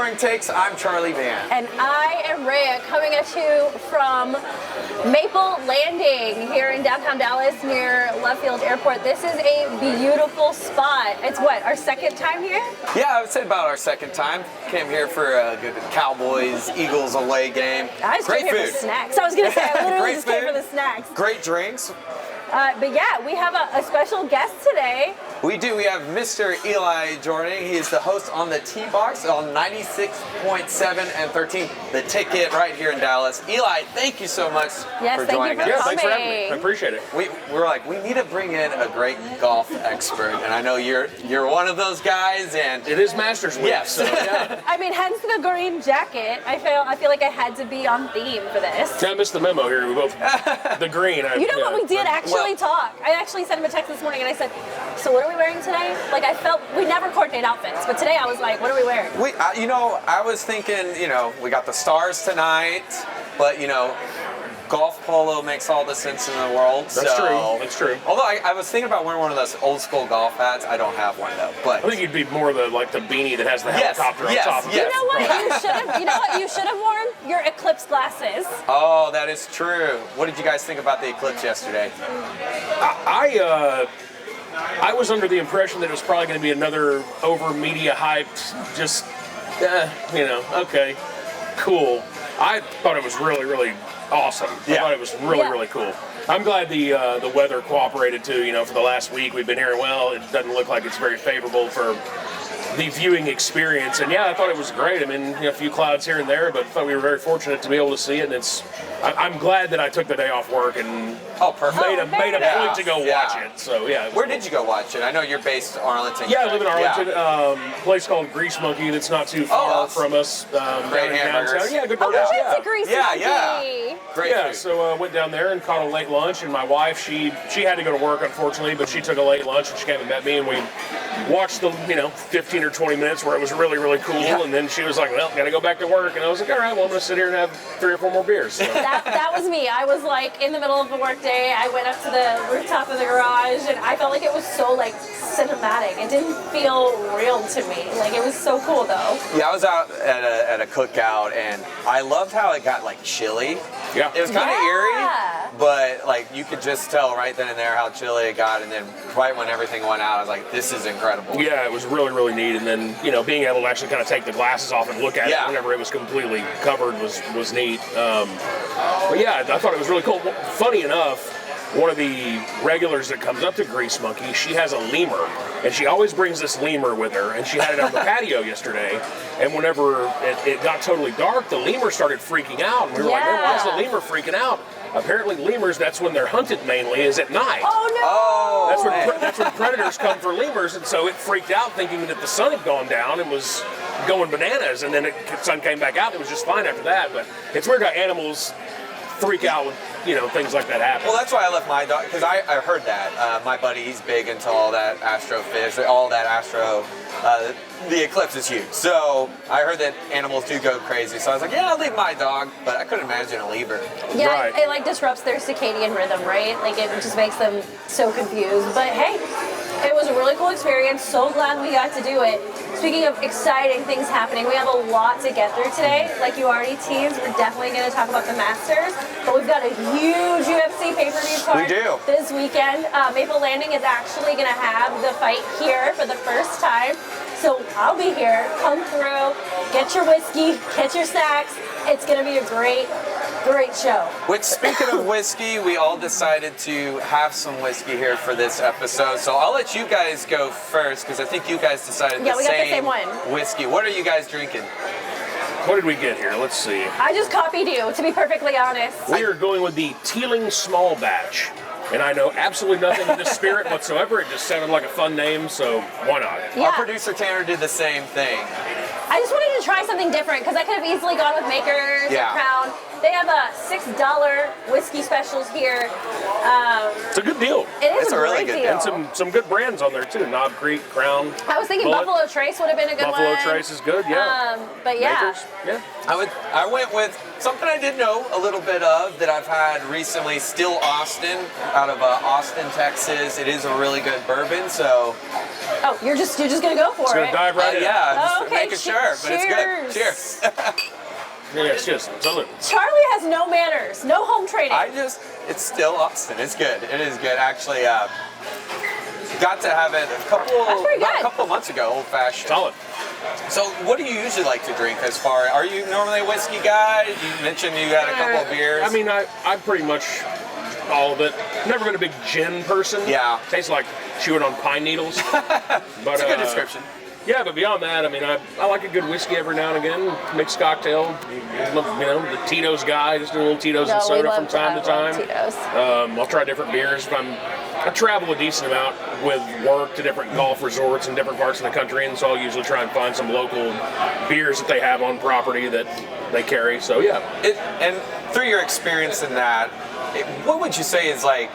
Scoring Takes. I'm Charlie Van. And I am Rayya, coming at you from Maple Landing here in downtown Dallas near Love Field Airport. This is a beautiful spot. It's what, our second time here? Yeah, I would say about our second time. Came here for a good Cowboys-Eagles away game. I just Great came here food. for snacks. I was going to say, I literally Great just came food. for the snacks. Great drinks. But yeah, we have a special guest today. We do. We have Mr. Eli Jordan. He is the host on the T-Box on 96.7 and 13. The Ticket right here in Dallas. Eli, thank you so much for joining us. Yes, Thanks for having me. I appreciate it. We're like, we need to bring in a great golf expert, and I know you're one of those guys. And It is Masters week, yes, so yeah. I mean, hence the green jacket. I feel like I had to be on theme for this. I missed the memo here. We both the green. You know what, we did actually talk. I actually sent him a text this morning and I said, so what are we wearing today? Like, I felt, we never coordinate outfits, but today I was like, what are we wearing? I was thinking, we got the Stars tonight, but golf polo makes all the sense in the world. That's true. That's true. Although I was thinking about wearing one of those old school golf hats. I don't have one though. But I think you'd be more the beanie that has the helicopter on top of it. yes. You know what you should have worn? Your eclipse glasses. Oh, that is true. What did you guys think about the eclipse yesterday? I was under the impression that it was probably going to be another over media hyped, just okay, cool. I thought it was really, really awesome. I thought it was really cool. I'm glad the weather cooperated too. For the last week we've been hearing, well, it doesn't look like it's very favorable for the viewing experience, and I thought it was great. I mean, a few clouds here and there, but I thought we were very fortunate to be able to see it. And I'm glad that I took the day off work and made a point to go watch it. So Where did you go watch it? I know you're based in Arlington. Yeah, I live in Arlington. A place called Grease Monkey that's not too far from us. Great hamburgers. Downtown. Yeah, good Oh, burgers. we went to Grease Monkey. Great food. So went down there and caught a late lunch, and my wife, she had to go to work unfortunately, but she took a late lunch and she came and met me, and we watched the 15 or 20 minutes where it was really, really cool, and then she was like, well, gotta go back to work, and I was like, all right, well, I'm gonna sit here and have 3 or 4 more beers. So. That was me. I was like in the middle of the workday. I went up to the rooftop of the garage, and I felt like it was so like cinematic. It didn't feel real to me. Like, it was so cool though. Yeah, I was out at a cookout, and I loved how it got like chilly. Yeah. It was kind of eerie, but like you could just tell right then and there how chilly it got, and then right when everything went out, I was like, this is incredible. Yeah, it was really, really neat, and then being able to actually kind of take the glasses off and look at it whenever it was completely covered was neat. But yeah, I thought it was really cool. Funny enough, one of the regulars that comes up to Grease Monkey, she has a lemur, and she always brings this lemur with her, and she had it on the patio yesterday, and whenever it got totally dark, the lemur started freaking out, and we were like, oh, why is the lemur freaking out? Apparently lemurs, that's when they're hunted mainly, is at night. Oh no! Oh, that's when predators come for lemurs, and so it freaked out thinking that the sun had gone down and was going bananas, and then the sun came back out and it was just fine after that. But it's weird how animals freak out when things like that happen. Well, that's why I left my dog, because I heard that. My buddy, he's big into all that astrofish, all that astro. The eclipse is huge. So I heard that animals do go crazy. So I was like, I'll leave my dog, but I couldn't imagine a lemur. Yeah, Right. it like disrupts their circadian rhythm, right? Like, it just makes them so confused. But hey, it was a really cool experience. So glad we got to do it. Speaking of exciting things happening, we have a lot to get through today. Like you already teased, we're definitely going to talk about the Masters, but we've got a huge UFC pay-per-view card this weekend. Maple Landing is actually going to have the fight here for the first time. So I'll be here. Come through, get your whiskey, get your snacks. It's going to be a great show. Which, speaking of whiskey, we all decided to have some whiskey here for this episode. So I'll let you guys go first, because I think you guys decided we got the same one. Whiskey. What are you guys drinking? What did we get here? Let's see. I just copied you, to be perfectly honest. We are going with the Teeling Small Batch. And I know absolutely nothing of this spirit whatsoever. It just sounded like a fun name, so why not? Yeah. Our producer Tanner did the same thing. I just wanted to try something different, because I could have easily gone with Makers or Crown. They have $6 whiskey specials here. It's a good deal. It is It's a a really great good deal. And some good brands on there too. Knob Creek, Crown. I was thinking Bullet. Buffalo Trace would have been a good Buffalo one. Trace is good, yeah. But yeah. Makers, yeah. I went with something I did know a little bit of that I've had recently. Still Austin, out of Austin, Texas. It is a really good bourbon. So Oh, you're just gonna go for It's it. gonna dive right in. yeah, just Oh, okay. making sure, but it's good. Cheers. Cheers. Yeah, it's just salute. Charlie has no manners, no home training. It's still Austin. It's good. It is good. Actually, got to have it pretty about good. a couple of months ago, old fashioned. Solid. So, what do you usually like to drink? Are you normally a whiskey guy? You mentioned you had a couple of beers. I mean, I'm pretty much all of it. Never been a big gin person. Yeah. Tastes like chewing on pine needles. But, It's a good description. Yeah, but beyond that, I mean, I like a good whiskey every now and again, mixed cocktail. You know, the Tito's guy, just do a little Tito's and soda from time to time. Tito's. I'll try different beers. I travel a decent amount with work to different golf resorts in different parts of the country, and so I'll usually try and find some local beers that they have on property that they carry. So yeah. And through your experience in that, what would you say is like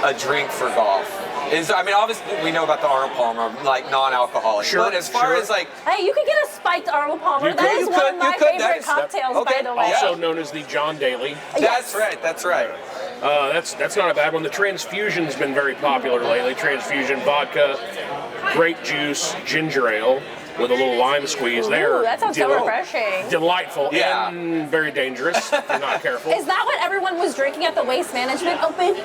a drink for golf? Obviously we know about the Arnold Palmer, like non-alcoholic. Sure, But as far sure. as like, Hey, you could get a spiked Arnold Palmer. You That could- is you one could- of my you could. favorite That is- cocktails, okay. by the way. Also known as the John Daly. Yes. that's right. That's not a bad one. The Transfusion's been very popular lately. Transfusion vodka, grape juice, ginger ale with a little lime squeeze. Ooh, They're that sounds so refreshing. delightful Yeah. and very dangerous if you're not careful. Is that what everyone was drinking at the Waste Management Open?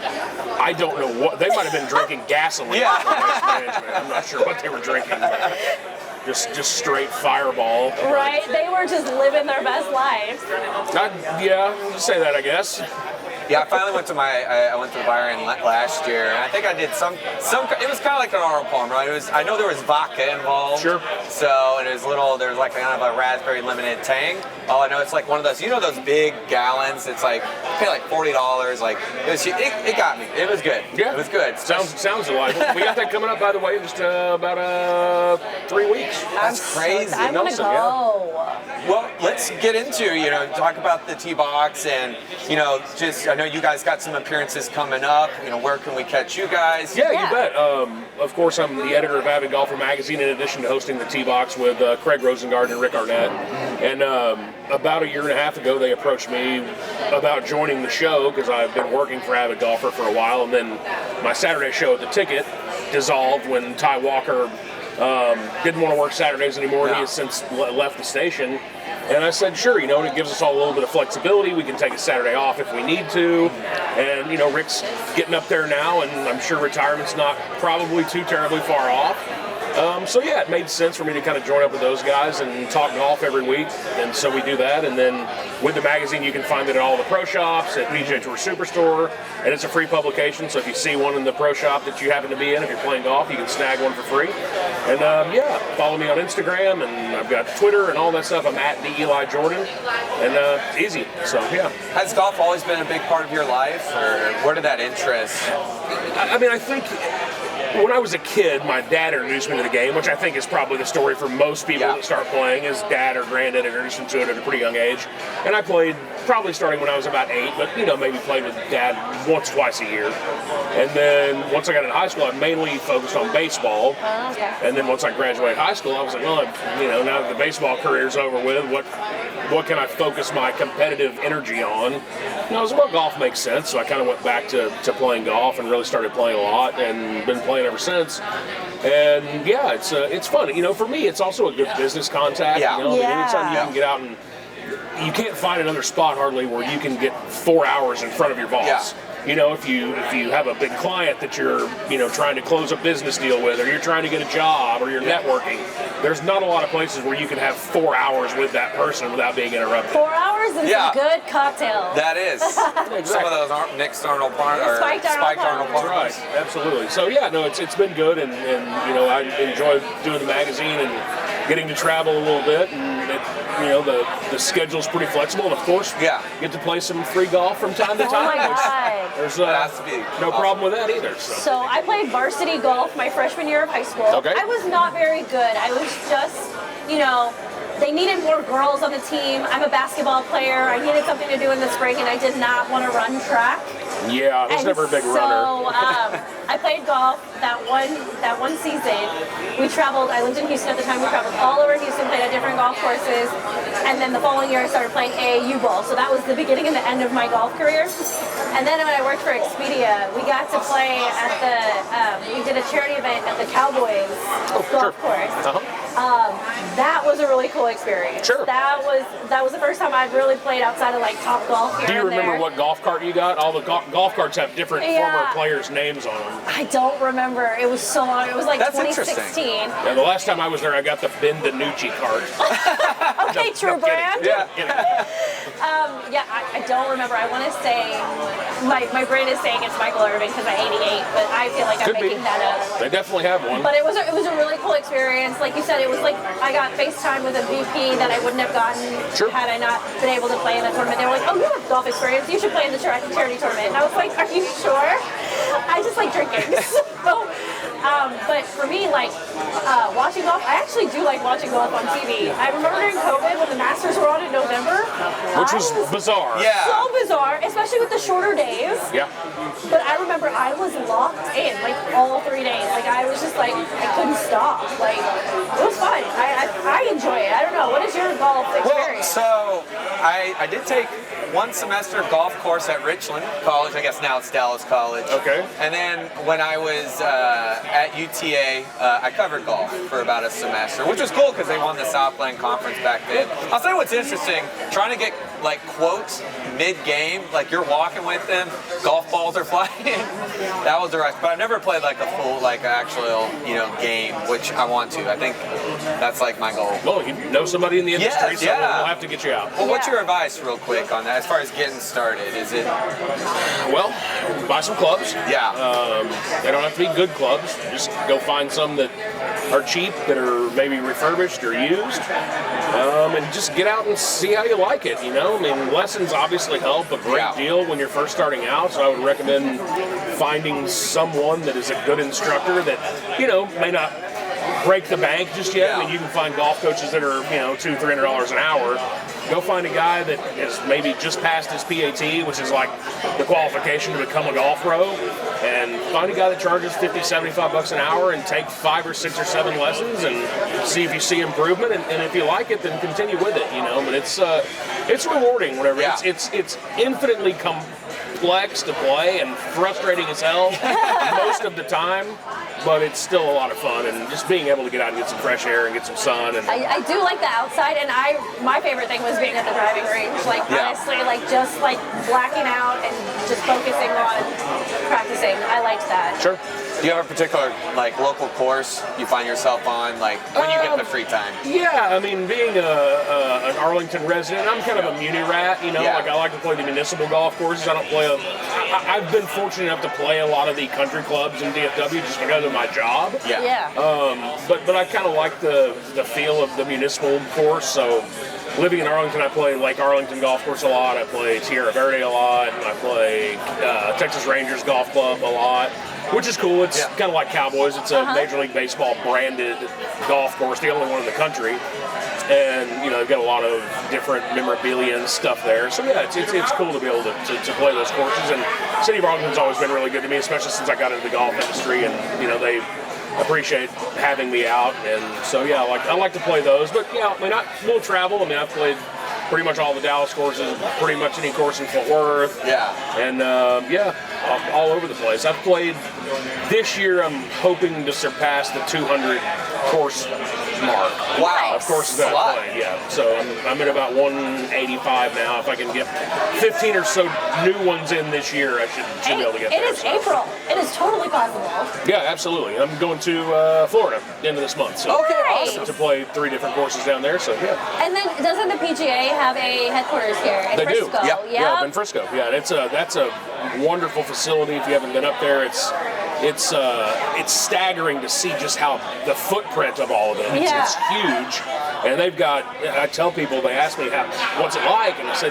I don't know what they might have been drinking gasoline. Yeah. from Waste Management. I'm not sure what they were drinking. But just straight fireball. Right? They were just living their best lives. Yeah, you say that, I guess. Yeah, I finally went to I went to the Byron last year, and I think I did some. It was kind of like an Arnold Palmer, right? I know there was vodka involved. Sure. So and there was like kind of a raspberry lemonade tang. All I know, it's like one of those. You know those big gallons? It's like pay like $40. Like it got me. It was good. Yeah. It was good. Sounds delightful. We got that coming up, by the way, in just about 3 weeks. That's crazy. I want to Nelson, go. Well, let's get into, talk about the T-Box and, just, I know you guys got some appearances coming up. Where can we catch you guys? Yeah, Yeah. you bet. Of course, I'm the editor of Avid Golfer Magazine, in addition to hosting the T-Box with Craig Rosengard and Rick Arnett. And about a year and a half ago, they approached me about joining the show because I've been working for Avid Golfer for a while. And then my Saturday show at the Ticket dissolved when Ty Walker didn't want to work Saturdays anymore. No. He has since left the station. And I said, sure, and it gives us all a little bit of flexibility. We can take a Saturday off if we need to. And, Rick's getting up there now, and I'm sure retirement's not probably too terribly far off. So yeah, it made sense for me to kind of join up with those guys and talk golf every week, and so we do that. And then with the magazine, you can find it at all the pro shops, at PGA Tour Superstore, and it's a free publication. So if you see one in the pro shop that you happen to be in, if you're playing golf, you can snag one for free. And yeah, follow me on Instagram, and I've got Twitter and all that stuff. I'm at the Eli Jordan, and it's easy. So yeah. Has golf always been a big part of your life, or where did that interest? I mean, I think when I was a kid, my dad introduced me to the game, which I think is probably the story for most people that start playing. His dad or granddad introduced him to it at a pretty young age. And I played probably starting when I was about 8, but maybe played with dad once, twice a year. And then once I got into high school, I mainly focused on baseball. Okay. And then once I graduated high school, I was like, well, now that the baseball career's over with, what can I focus my competitive energy on? And I was like, well, golf makes sense. So I kind of went back to playing golf and really started playing a lot and been playing ever since. And yeah, it's fun. For me, it's also a good business contact. Yeah. I mean, Yeah. anytime you can get out and you can't find another spot hardly where you can get 4 hours in front of your boss. Yeah. If you have a big client that you're trying to close a business deal with, or you're trying to get a job, or you're networking, there's not a lot of places where you can have 4 hours with that person without being interrupted. 4 hours and Yeah. some good cocktails. That is. Some of those aren't Nick's Arnold Palmer or Spiked Arnold That's right, absolutely. So yeah, no, it's been good, and I enjoy doing the magazine and getting to travel a little bit, and the schedule's pretty flexible, and of course, get to play some free golf from time to Oh time. my which God. There's That has to be no awesome. problem with that either. So I played varsity golf my freshman year of high school. Okay. I was not very good. I was just, they needed more girls on the team. I'm a basketball player. I needed something to do in the spring, and I did not want to run track. Yeah, I was never a big runner. So I played golf that one season. We traveled. I lived in Houston at the time. We traveled all over Houston, played at different golf courses, and then the following year I started playing AAU ball. So that was the beginning and the end of my golf career. And then when I worked for Expedia, we got to play at we did a charity event at the Cowboys golf course. That was a really cool experience. Sure. That was the first time I'd really played outside of like Top Golf here. Do you and remember there. what golf cart you got? All the golf carts have different former players' names on them. I don't remember. It was so long. It was like That's 2016. Yeah, the last time I was there, I got the Ben DiNucci cart. Okay, True Brand. Yeah. I don't remember. I want to say my brain is saying it's Michael Irvin because I'm 88, but I feel like I'm making that up. They definitely have one. But it was a really cool experience. Like you said, it was like I got FaceTime with a VP that I wouldn't have gotten had I not been able to play in the tournament. They were like, "Oh, you have golf experience. You should play in the charity tournament." And I was like, "Are you sure?" I just like drinking. But for me, like watching golf, I actually do like watching golf on TV. I remember during COVID when the Masters were on in November, which was bizarre. Yeah. So bizarre, especially with the shorter days. Yeah. But I remember I was locked in like all 3 days. Like I was just like I couldn't stop. Like it was fun. I enjoy it. I don't know. What is your golf experience? Well, so I did take one semester golf course at Richland College. I guess now it's Dallas College. Okay. And then when I was at UTA, I covered golf for about a semester, which was cool because they won the Southland Conference back then. I'll say what's interesting, trying to get like quotes mid-game, like you're walking with them, golf balls are flying. That was the rush. But I've never played like a full, like actual, game, which I want to. I think that's like my goal. Well, you know somebody in the industry, so we'll have to get you out. Well, what's your advice, real quick, on that as far as getting started? Is it? Well, buy some clubs. Yeah. They don't have to be good clubs. Just go find some that are cheap, that are maybe refurbished or used, and just get out and see how you like it. I mean, lessons obviously help a great deal when you're first starting out. So I would recommend finding someone that is a good instructor that may not break the bank just yet. I mean, you can find golf coaches that are $200-300 an hour. Go find a guy that has maybe just passed his PAT, which is like the qualification to become a golf pro, and find a guy that charges $50-75 an hour and take 5 or 6 or 7 lessons and see if you see improvement. And if you like it, then continue with it. But it's rewarding. Whatever. Yeah. It's infinitely complex to play and frustrating as hell most of the time. But it's still a lot of fun, and just being able to get out and get some fresh air and get some sun. And I do like the outside, and my favorite thing was being at the driving range. Like honestly, just blacking out and just focusing on practicing. I liked that. Sure. Do you have a particular local course you find yourself on, when you get the free time? Yeah, I mean, being an Arlington resident, I'm kind of a muni rat. I like to play the municipal golf courses. I don't play I've been fortunate enough to play a lot of the country clubs in DFW just because of my job. Yeah. But I kind of like the feel of the municipal course. So living in Arlington, I play Lake Arlington Golf Course a lot. I play Tierra Verde a lot. I play Texas Rangers Golf Club a lot, which is cool. It's kind of like Cowboys. It's a Major League Baseball branded golf course, the only one in the country. And they've got a lot of different memorabilia and stuff there. So yeah, it's cool to be able to play those courses. And City of Arlington's always been really good to me, especially since I got into the golf industry. And they appreciate having me out. And so yeah, I like to play those. But we'll travel. I mean, I've played pretty much all the Dallas courses, pretty much any course in Fort Worth. Yeah. And all over the place. I've played this year. I'm hoping to surpass the 200 course mark. Wow. Of course, that I play. Yeah. So I'm at about 185 now. If I can get 15 or so new ones in this year, I should be able to get there. It is April. It is totally possible. Yeah, absolutely. I'm going to Florida at the end of this month. So awesome. To play 3 different courses down there. So yeah. And then doesn't the PGA have a headquarters here in Frisco? They do. Yeah, in Frisco. Yeah, that's a wonderful facility. If you haven't been up there, it's staggering to see just how the footprint of all of them. It's huge, and they've got. I tell people, they ask me what's it like, and I say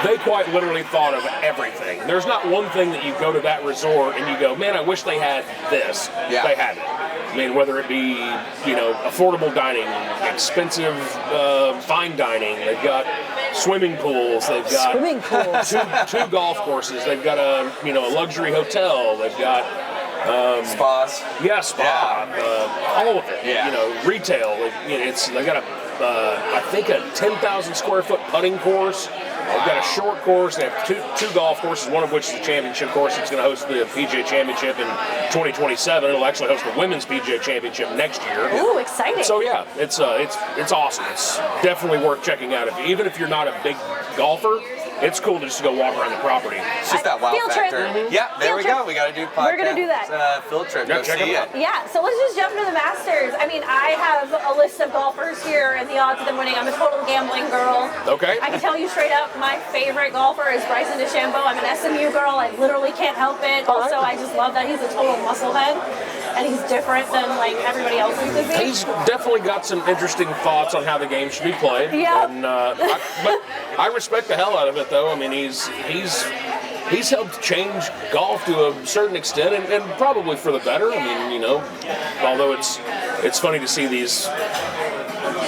They quite literally thought of everything. There's not one thing that you go to that resort and you go, man, I wish they had this. Yeah. They had it. I mean, whether it be, affordable dining, expensive fine dining, they've got swimming pools, they've got Swimming pools. two golf courses, they've got a luxury hotel, they've got Spas. yeah, spa, all of it. Yeah. Retail. They got I think a 10,000 square foot putting course. They've got a short course. They have two golf courses, one of which is the championship course. It's going to host the PGA Championship in 2027. It'll actually host the Women's PGA Championship next year. Ooh, exciting. So yeah, it's awesome. It's definitely worth checking out. Even if you're not a big golfer, it's cool to just go walk around the property. It's just that wow Field trip. factor. Yeah, there we go. We got to do podcast. We're gonna do that. Field trip. Yeah, Go check see them it. out. Yeah, so let's just jump into the Masters. I mean, I have a list of golfers here and the odds of them winning. I'm a total gambling girl. Okay. I can tell you straight up, my favorite golfer is Bryson DeChambeau. I'm an SMU girl. I literally can't help it. Also, I just love that he's a total musclehead. And he's different than like everybody else in the league. He's definitely got some interesting thoughts on how the game should be played. Yeah. And, but I respect the hell out of it, though. I mean, he's helped change golf to a certain extent, and probably for the better. I mean, although it's funny to see these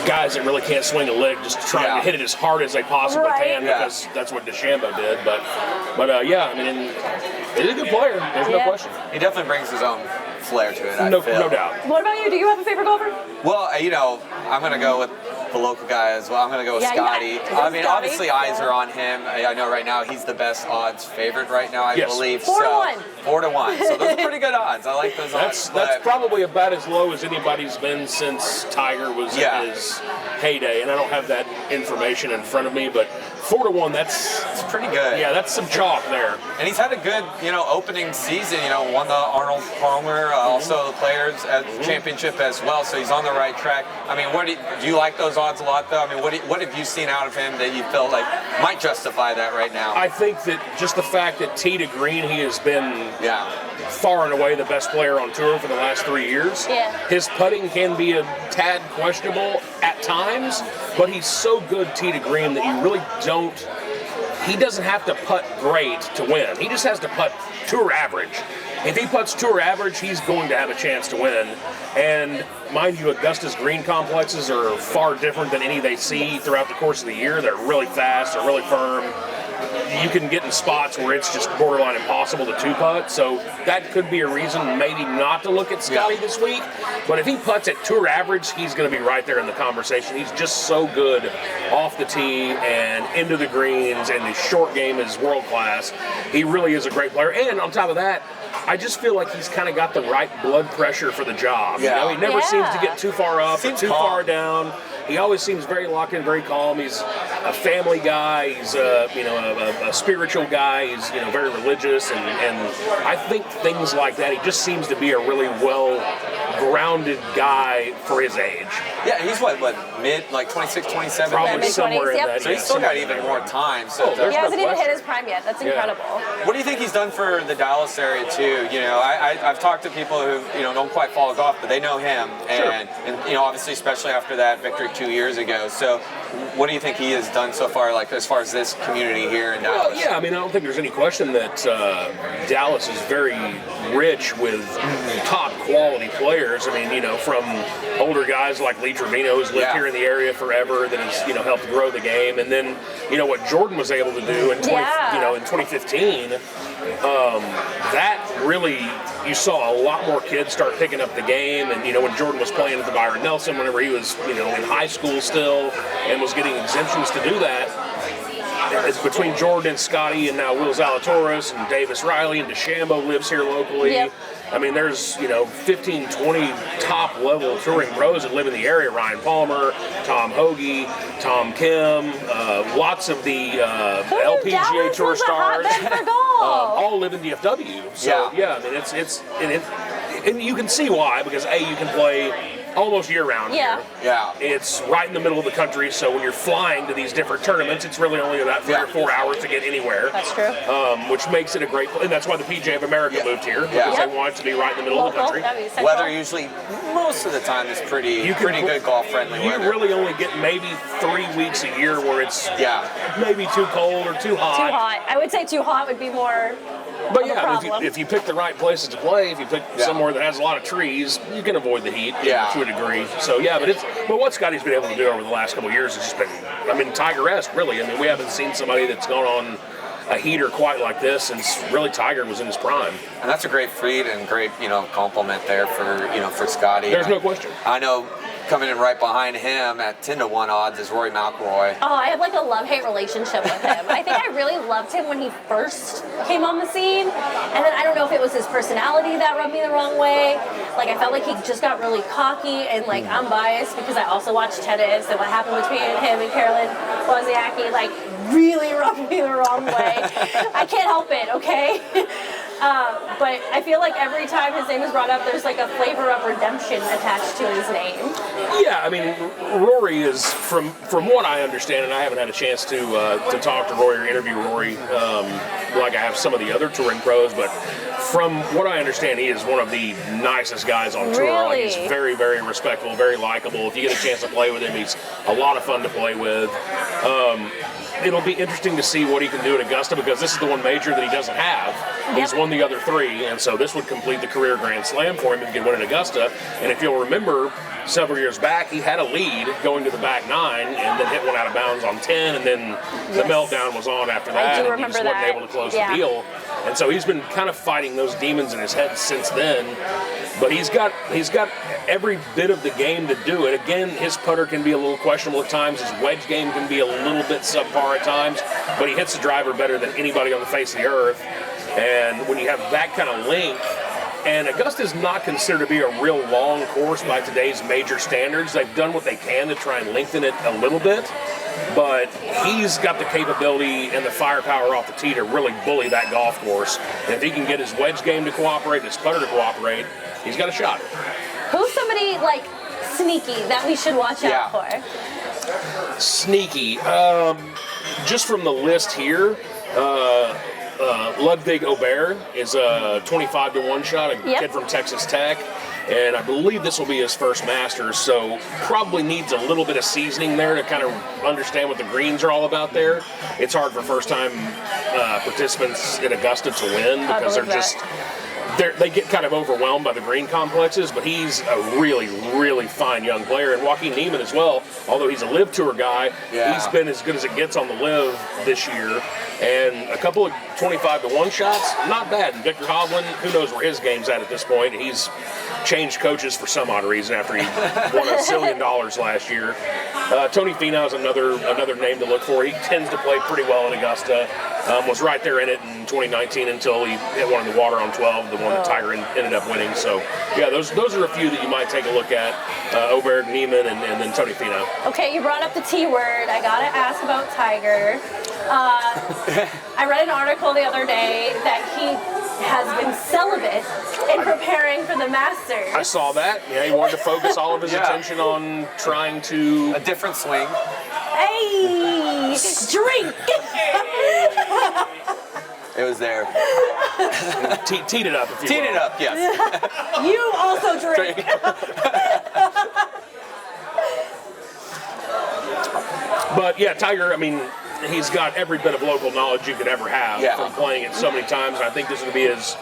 guys that really can't swing a lick just trying to hit it as hard as they possibly can, because that's what DeChambeau did. But yeah, I mean, he's a good player. There's no question. He definitely brings his own flair to it. No I feel. doubt. What about you? Do you have a favorite golfer? Well, I'm going to go with the local guy as well. I'm going to go with Scotty. I mean, Scotty. obviously eyes are on him. I know right now he's the best odds favorite right now, I believe. 4 to 1. 4 to 1. So those are pretty good odds. I like those odds. That's probably about as low as anybody's been since Tiger was in his heyday, and I don't have that information in front of me, but 4 to 1, it's pretty good. Yeah, that's some chalk there. And he's had a good, opening season. Won the Arnold Palmer, also the Players Championship as well. So he's on the right track. I mean, do you like those odds a lot, though? I mean, what have you seen out of him that you feel like might justify that right now? I think that just the fact that tee to green, he has been far and away the best player on tour for the last 3 years. Yeah. His putting can be a tad questionable at times, but he's so good tee to green that you really don't. He doesn't have to putt great to win. He just has to putt tour average. If he putts tour average, he's going to have a chance to win. And mind you, Augusta's green complexes are far different than any they see throughout the course of the year. They're really fast, they're really firm. You can get in spots where it's just borderline impossible to two-putt, so that could be a reason maybe not to look at Scotty this week. But if he putts at tour average, he's going to be right there in the conversation. He's just so good off the tee and into the greens, and his short game is world-class. He really is a great player. And on top of that, I just feel like he's kind of got the right blood pressure for the job. Yeah. He never seems to get too far up or too calm. far down. He always seems very locked in, very calm. He's a family guy. He's a spiritual guy. He's very religious, and I think things like that. He just seems to be a really well-grounded guy for his age. Yeah, he's what mid, like 26, 27? Probably mid-twenties, somewhere in yep. that. So he's still got even more time. So there's He no hasn't even hit question. his prime yet. That's incredible. what do you think he's done for the Dallas area too? I've talked to people who don't quite follow golf, but they know him, and obviously especially after that victory 2 years ago. So what do you think he has done so far, like as far as this community here in Dallas? Well, yeah, I mean, I don't think there's any question that Dallas is very rich with top quality players. I mean, from older guys like Lee Trevino, who's lived here in the area forever, that has helped grow the game, and then what Jordan was able to do in 2015. That really, you saw a lot more kids start picking up the game, and when Jordan was playing at the Byron Nelson, whenever he was in high school still, and was getting exemptions to do that. It's between Jordan and Scotty, and now Will Zalatoris and Davis Riley, and DeChambeau lives here locally. Yep. I mean, there's 15, 20 top level touring pros that live in the area. Ryan Palmer, Tom Hoagie, Tom Kim, lots of the LPGA Dallas Tour was a stars. hotbed for golf. All live in DFW. So yeah, I mean, and you can see why, because A, you can play almost year-round Yeah. here. Yeah. It's right in the middle of the country, so when you're flying to these different tournaments, it's really only about 3 or 4 hours to get anywhere. That's true. Which makes it a great, and that's why the PGA of America moved here, because they wanted to be right in the middle of the country. That'd be central. Weather usually, most of the time, is pretty good golf-friendly You weather. really only get maybe 3 weeks a year where it's maybe too cold or too hot. Too hot. I would say too hot would be more. But of a yeah, problem. if you pick the right places to play, if you pick somewhere that has a lot of trees, you can avoid the heat to a degree. So yeah, but what Scotty's been able to do over the last couple of years has just been, Tiger-esque, really. I mean, we haven't seen somebody that's gone on a heater quite like this since really Tiger was in his prime. And that's a great feat and great, compliment there for Scotty. There's no question. I know coming in right behind him at 10-1 odds is Rory McIlroy. Oh, I have like a love-hate relationship with him. I think I really loved him when he first came on the scene, and then I don't know if it was his personality that rubbed me the wrong way. Like, I felt like he just got really cocky, and like, I'm biased because I also watch tennis, and what happened between him and Caroline Wozniacki like really rubbed me the wrong way. I can't help it, okay? But I feel like every time his name is brought up, there's like a flavor of redemption attached to his name. Yeah, I mean, Rory is, from what I understand, and I haven't had a chance to talk to Rory or interview Rory like I have some of the other touring pros, but from what I understand, he is one of the nicest guys on tour. Really? Like, he's very, very respectful, very likable. If you get a chance to play with him, he's a lot of fun to play with. It'll be interesting to see what he can do at Augusta, because this is the one major that he doesn't have. Yep. He's won the other 3, and so this would complete the career Grand Slam for him if he could win at Augusta. And if you'll remember, several years back, he had a lead going to the back 9 and then hit one out of bounds on 10, and then the meltdown was on after that, do and he just remember wasn't that. able to close the deal. And so he's been kind of fighting those demons in his head since then. But he's got every bit of the game to do it. Again, his putter can be a little questionable at times. His wedge game can be a little bit subpar at times. But he hits the driver better than anybody on the face of the earth. And when you have that kind of length, and Augusta's not considered to be a real long course by today's major standards. They've done what they can to try and lengthen it a little bit. But he's got the capability and the firepower off the tee to really bully that golf course. And if he can get his wedge game to cooperate, his putter to cooperate, he's got a shot. Who's somebody like sneaky that we should watch out for? Sneaky. Just from the list here, Ludwig Aubert is a 25-1 shot, a kid from Texas Tech. And I believe this will be his first Masters, so probably needs a little bit of seasoning there to kind of understand what the greens are all about there. It's hard for first-time participants at Augusta to win because they get kind of overwhelmed by the green complexes, but he's a really, really fine young player. And Joaquin Niemann as well, although he's a LIV Tour guy, he's been as good as it gets on the LIV this year. And a couple of 25-1 shots, not bad. And Victor Hovland, who knows where his game's at this point. He's changed coaches for some odd reason after he won $1 zillion last year. Tony Finau is another name to look for. He tends to play pretty well at Augusta. Was right there in it in 2019 until he hit one in the water on 12, the one that Tiger ended up winning. So, yeah, those are a few that you might take a look at. Aubert, Niemann, and then Tony Finau. Okay, you brought up the T word. I got to ask about Tiger. I read an article the other day that he has been celibate in preparing for the Masters. I saw that. Yeah, he wanted to focus all of his attention on trying to... A different swing. Hey! Drink! It was there. Teed it up, if you Teed will. it up, yes. You also drink. But yeah, Tiger, I mean, he's got every bit of local knowledge you could ever have from playing it so many times. And I think this would be his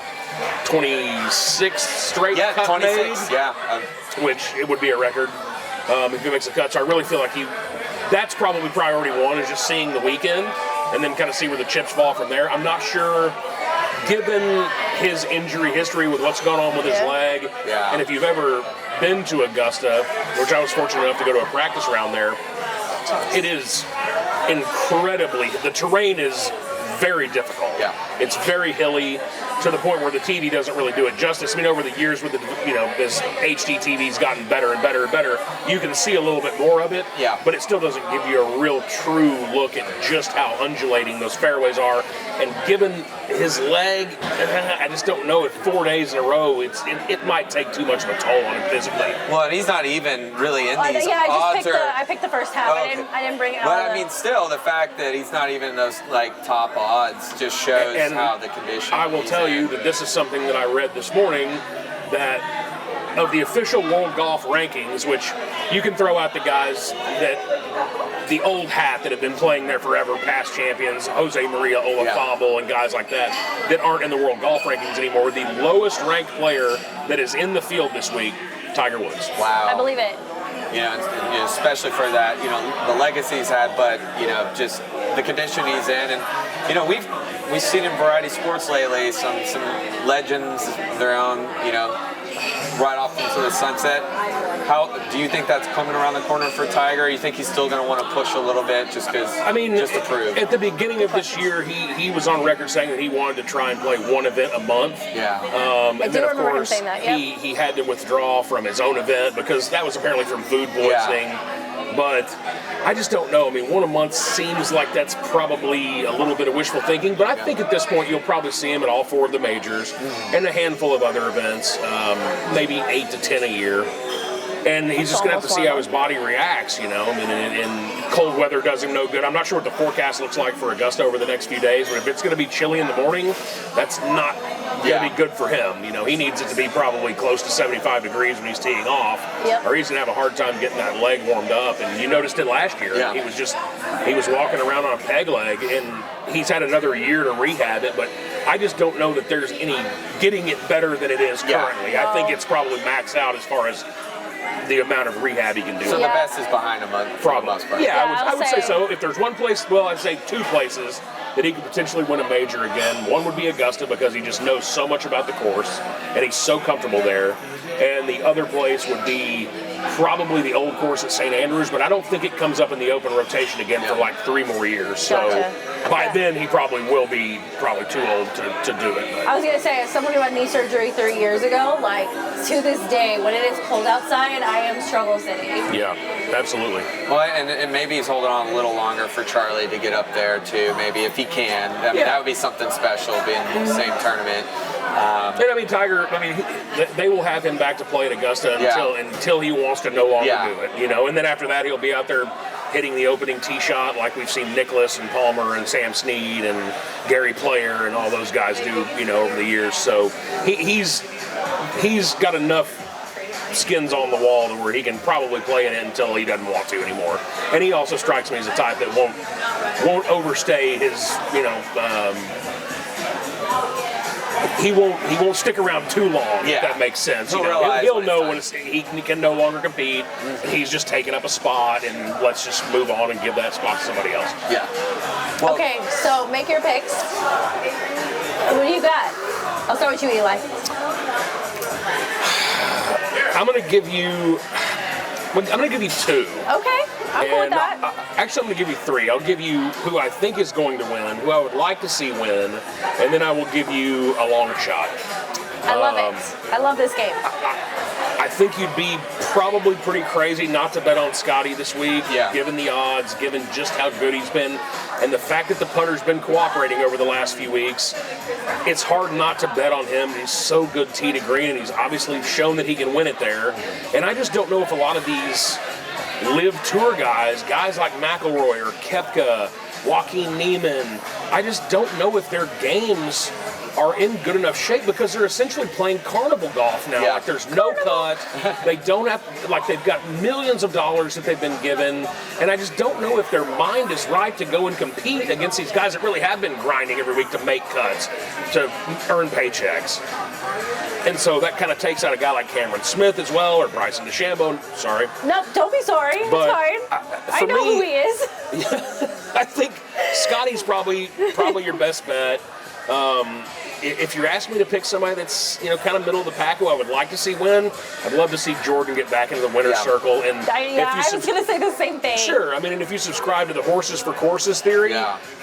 26th straight cut 26. made, which it would be a record if he makes the cut. So I really feel like that's probably priority one, is just seeing the weekend and then kind of see where the chips fall from there. I'm not sure, given his injury history with what's gone on with his leg, and if you've ever been to Augusta, which I was fortunate enough to go to a practice round there, it is incredibly, the terrain is very difficult. Yeah. It's very hilly to the point where the TV doesn't really do it justice. I mean, over the years with as HD TV's gotten better and better and better, you can see a little bit more of it. Yeah. But it still doesn't give you a real true look at just how undulating those fairways are. And given his leg, I just don't know if 4 days in a row, it might take too much of a toll on him physically. Well, and he's not even really in these odds. I picked the first half. Oh, okay. I didn't bring it out. But I mean, still, the fact that he's not even in those like top odds just shows how the condition. I will tell you that this is something that I read this morning, that of the official world golf rankings, which you can throw out the guys that the old hat that have been playing there forever, past champions, Jose Maria Olazabal and guys like that aren't in the world golf rankings anymore. The lowest ranked player that is in the field this week, Tiger Woods. Wow. I believe it. And especially for that, the legacy he's had, but just the condition he's in, and we've seen in variety sports lately some legends of their own, right off into the sunset. How do you think that's coming around the corner for Tiger? You think he's still going to want to push a little bit just to prove? At the beginning of this year, he was on record saying that he wanted to try and play one event a month. Yeah. I do remember him saying that. Yep. He had to withdraw from his own event because that was apparently from food poisoning. But I just don't know. I mean, one a month seems like that's probably a little bit of wishful thinking, but I think at this point you'll probably see him at all 4 of the majors and a handful of other events, maybe 8 to 10 a year. And he's just going to have to see how his body reacts, I mean, and cold weather does him no good. I'm not sure what the forecast looks like for Augusta over the next few days, but if it's going to be chilly in the morning, that's not going to be good for him. He needs it to be probably close to 75 degrees when he's teeing off, or he's going to have a hard time getting that leg warmed up. And you noticed it last year. Yeah. He was walking around on a peg leg, and he's had another year to rehab it, but I just don't know that there's any getting it better than it is currently. I think it's probably maxed out as far as the amount of rehab he can do. So the best is behind him, for the most part. Yeah, I would say so. If there's one place, I'd say 2 places that he could potentially win a major again. One would be Augusta because he just knows so much about the course and he's so comfortable there. And the other place would be probably the old course at St. Andrews, but I don't think it comes up in the open rotation again for like 3 more years. So by then he probably will be too old to do it. I was going to say, as someone who had knee surgery 3 years ago, like to this day, when it is cold outside, I am struggle city. Yeah, absolutely. Well, and maybe he's holding on a little longer for Charlie to get up there too. Maybe if he can, I mean, that would be something special being in the same tournament. And I mean, Tiger, they will have him back to play at Augusta until he wants to no longer do it, and then after that he'll be out there hitting the opening tee shot like we've seen Nicklaus and Palmer and Sam Snead and Gary Player and all those guys do, over the years. So he's got enough skins on the wall to where he can probably play in it until he doesn't want to anymore. And he also strikes me as a type that won't overstay his, he won't stick around too long, if that makes sense. He'll know when he can no longer compete, and he's just taking up a spot, and let's just move on and give that spot to somebody else. Yeah. Well, okay, so make your picks. What do you got? I'll start with you, Eli. I'm going to give you 2. Okay, I'm cool with that. Actually, I'm going to give you 3. I'll give you who I think is going to win, who I would like to see win, and then I will give you a long shot. I love it. I love this game. I think you'd be probably pretty crazy not to bet on Scotty this week, given the odds, given just how good he's been, and the fact that the putter's been cooperating over the last few weeks. It's hard not to bet on him. He's so good tee to green, and he's obviously shown that he can win it there. And I just don't know if a lot of these live tour guys like McIlroy or Koepka, Joaquin Niemann, I just don't know if their games are in good enough shape because they're essentially playing carnival golf now. Like there's no cut. They don't have, they've got millions of dollars that they've been given, and I just don't know if their mind is right to go and compete against these guys that really have been grinding every week to make cuts, to earn paychecks. And so that kind of takes out a guy like Cameron Smith as well, or Bryson DeChambeau. Sorry. No, don't be sorry. But it's fine. I know who he is. I think Scotty's probably your best bet. if you're asking me to pick somebody that's kind of middle of the pack who I would like to see win, I'd love to see Jordan get back into the winner's circle. And I was going to say the same thing. Sure, I mean, and if you subscribe to the horses for courses theory,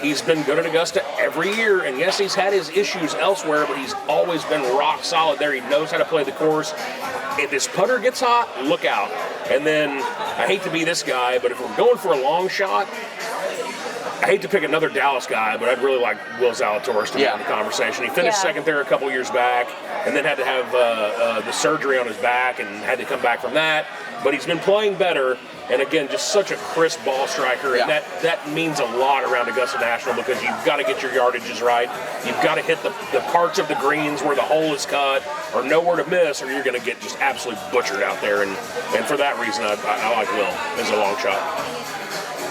he's been good at Augusta every year, and yes, he's had his issues elsewhere, but he's always been rock solid there. He knows how to play the course. If his putter gets hot, look out. And then, I hate to be this guy, but if we're going for a long shot, I hate to pick another Dallas guy, but I'd really like Will Zalatoris to be in the conversation. He finished second there a couple years back, and then had to have the surgery on his back and had to come back from that. But he's been playing better, and again, just such a crisp ball striker, and that means a lot around Augusta National because you've got to get your yardages right. You've got to hit the parts of the greens where the hole is cut or nowhere to miss, or you're going to get just absolutely butchered out there. And for that reason, I like Will as a long shot.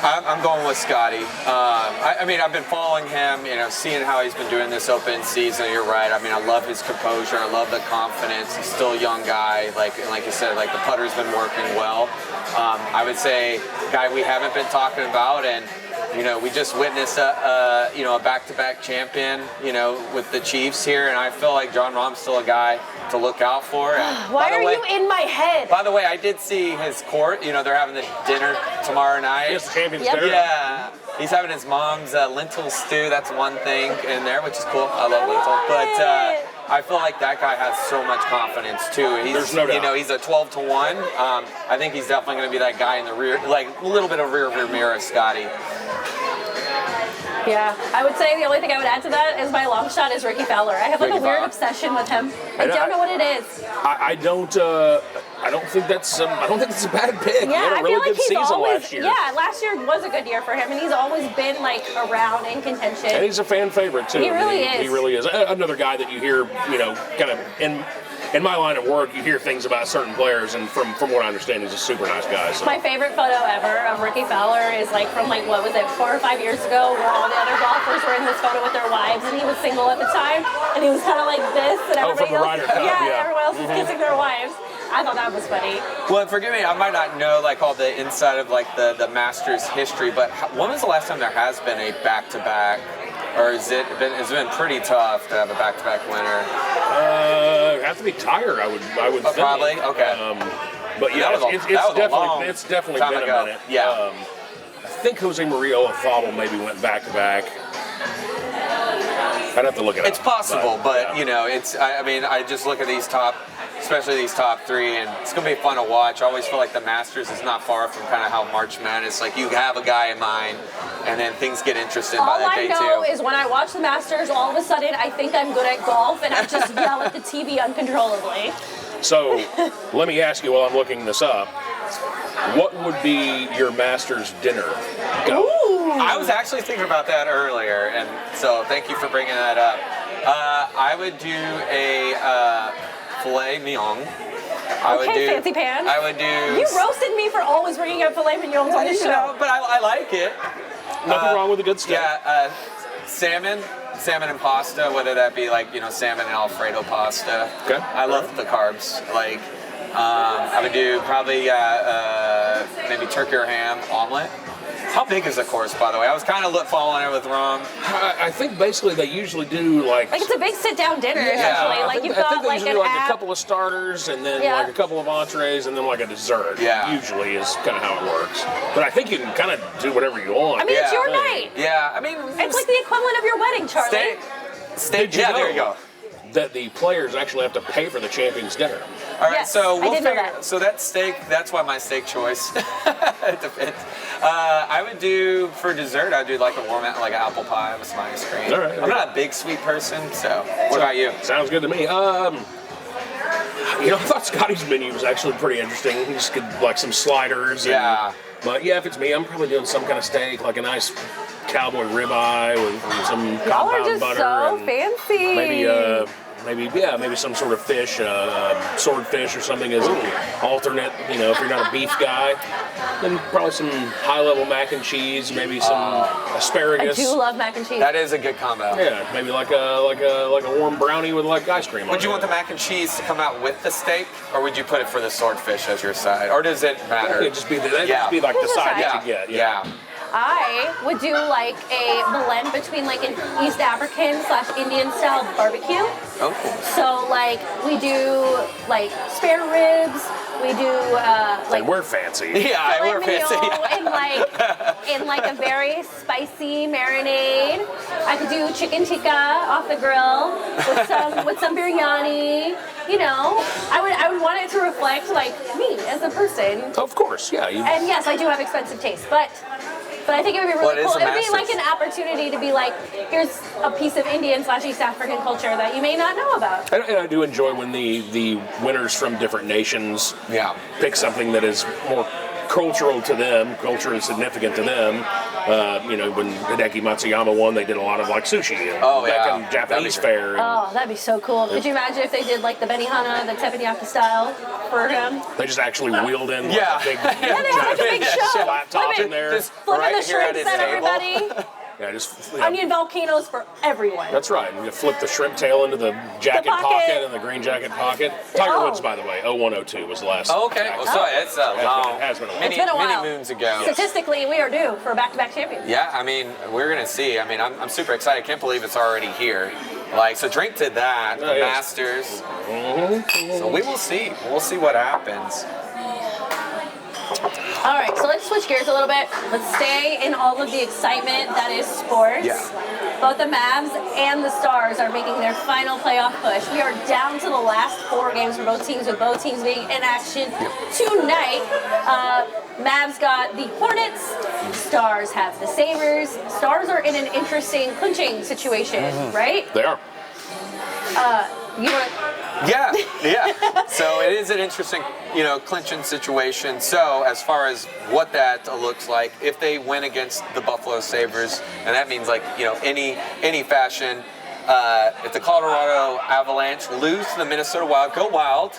I'm going with Scotty. I mean, I've been following him, seeing how he's been doing this open season. You're right. I mean, I love his composure. I love the confidence. He's still a young guy. Like you said, the putter's been working well. I would say a guy we haven't been talking about, and we just witnessed a back-to-back champion, with the Chiefs here, and I feel like John Rahm's still a guy to look out for. Why are you in my head? By the way, I did see his court. They're having the dinner tomorrow night. Yes, the champions dinner. Yeah. He's having his mom's lentil stew. That's one thing in there, which is cool. I love lentil. But I feel like that guy has so much confidence, too. There's no doubt. He's a 12-1. I think he's definitely going to be that guy in the rear, like a little bit of rear mirror of Scotty. Yeah, I would say the only thing I would add to that is my long shot is Ricky Fowler. I have a weird obsession with him. I don't know what it is. I don't think that's a bad pick. Yeah, he had a really good season always, last year. Yeah, last year was a good year for him, and he's always been around in contention. And he's a fan favorite too. He really is. He really is. Another guy that you hear, kind of in my line of work, you hear things about certain players, and from what I understand, he's a super nice guy. So. My favorite photo ever of Ricky Fowler is from what was it, 4 or 5 years ago, where all the other golfers were in this photo with their wives, and he was single at the time, and he was kind of like this, and everybody else, everyone else was kissing their wives. I thought that was funny. Well, forgive me, I might not know all the inside of the Masters history, but when was the last time there has been a back-to-back? Or it's been pretty tough to have a back-to-back winner? It'd have to be Tiger, I would think. Probably? Okay. But yeah, it's definitely been a minute. Yeah. I think Jose Maria Olazabal maybe went back-to-back. I'd have to look it up. It's possible, but I just look at these especially these top three, and it's going to be fun to watch. I always feel like the Masters is not far from kind of how March Madness, you have a guy in mind, and then things get interesting by that day, too. All I know is when I watch the Masters, all of a sudden I think I'm good at golf, and I just yell at the TV uncontrollably. So, let me ask you while I'm looking this up, what would be your Masters dinner? Go. Ooh. I was actually thinking about that earlier, and so thank you for bringing that up. I would do a filet mignon. Fancy pants. I would do. You roasted me for always bringing up filet mignons on the show. But I like it. Nothing wrong with a good steak. Yeah, salmon and pasta, whether that be salmon and Alfredo pasta. Okay. I love the carbs. I would do probably maybe turkey or ham omelet. How big is the course, by the way? I was kind of following it with Rom. I think basically they usually do it's a big sit-down dinner, essentially. I think they usually do a couple of starters and then a couple of entrees and then a dessert. Yeah. Usually is kind of how it works. But I think you can kind of do whatever you want. I mean, it's your night. Yeah, it's like the equivalent of your wedding, Charlie. Steak. Yeah, there you go. That the players actually have to pay for the champions dinner. All right, yes, so we'll figure. That. So that steak, that's why my steak choice. It depends. I would do for dessert. I'd do a warm, an apple pie with some ice cream. All right. I'm not a big sweet person, so what about you? Sounds good to me. I thought Scotty's menu was actually pretty interesting. He just could some sliders. But if it's me, I'm probably doing some kind of steak, a nice cowboy ribeye with some compound butter. Y'all are just so fancy. Maybe some sort of fish, swordfish or something as an alternate, if you're not a beef guy. Then probably some high-level mac and cheese, maybe some asparagus. I do love mac and cheese. That is a good combo. Yeah, maybe like a warm brownie with ice cream on it. Would you want the mac and cheese to come out with the steak, or would you put it for the swordfish as your side? Or does it matter? It'd just be the side that you get. Yeah. I would do like a blend between like an East African / Indian style barbecue. Oh. So like we do like spare ribs. We do like we're fancy. Yeah, filet we're fancy. mignon in like a very spicy marinade. I could do chicken tikka off the grill with some biryani. You know, I would want it to reflect like me as a person. Of course, yeah. And yes, I do have expensive taste, but I think it would be really cool. It would be like an opportunity to be like, here's a piece of Indian / East African culture that you may not know about. And I do enjoy when the winners from different nations pick something that is more cultural to them, culture is significant to them. You know, when Hideki Matsuyama won, they did a lot of like sushi and Japanese fare. Oh, that'd be so cool. Could you imagine if they did like the Benihana, the teppanyaki style for him? They just actually wheeled in like a big, they had like a big show. laptop in there. Just Flipping right the here at shrimps his at table. everybody. Yeah, just Onion volcanoes for everyone. That's right. You flip the shrimp tail into the jacket pocket and the green jacket pocket. Tiger Woods, by the way, 0102 was the last. Oh, okay. Well, so it's long. It has been a while. It's been a while. Many moons ago. Statistically, we are due for a back-to-back champion. Yeah, I mean, we're gonna see. I mean, I'm super excited. I can't believe it's already here. Like, so drink to that, the Masters. So we will see. We'll see what happens. All right, so let's switch gears a little bit. Let's stay in all of the excitement that is sports. Yeah. Both the Mavs and the Stars are making their final playoff push. We are down to the last 4 games for both teams, with both teams being in action tonight. Mavs got the Hornets. Stars have the Sabres. Stars are in an interesting clinching situation, right? They are. You want Yeah. So it is an interesting, clinching situation. So as far as what that looks like, if they win against the Buffalo Sabres, and that means like, any fashion, if the Colorado Avalanche lose to the Minnesota Wild, go Wild.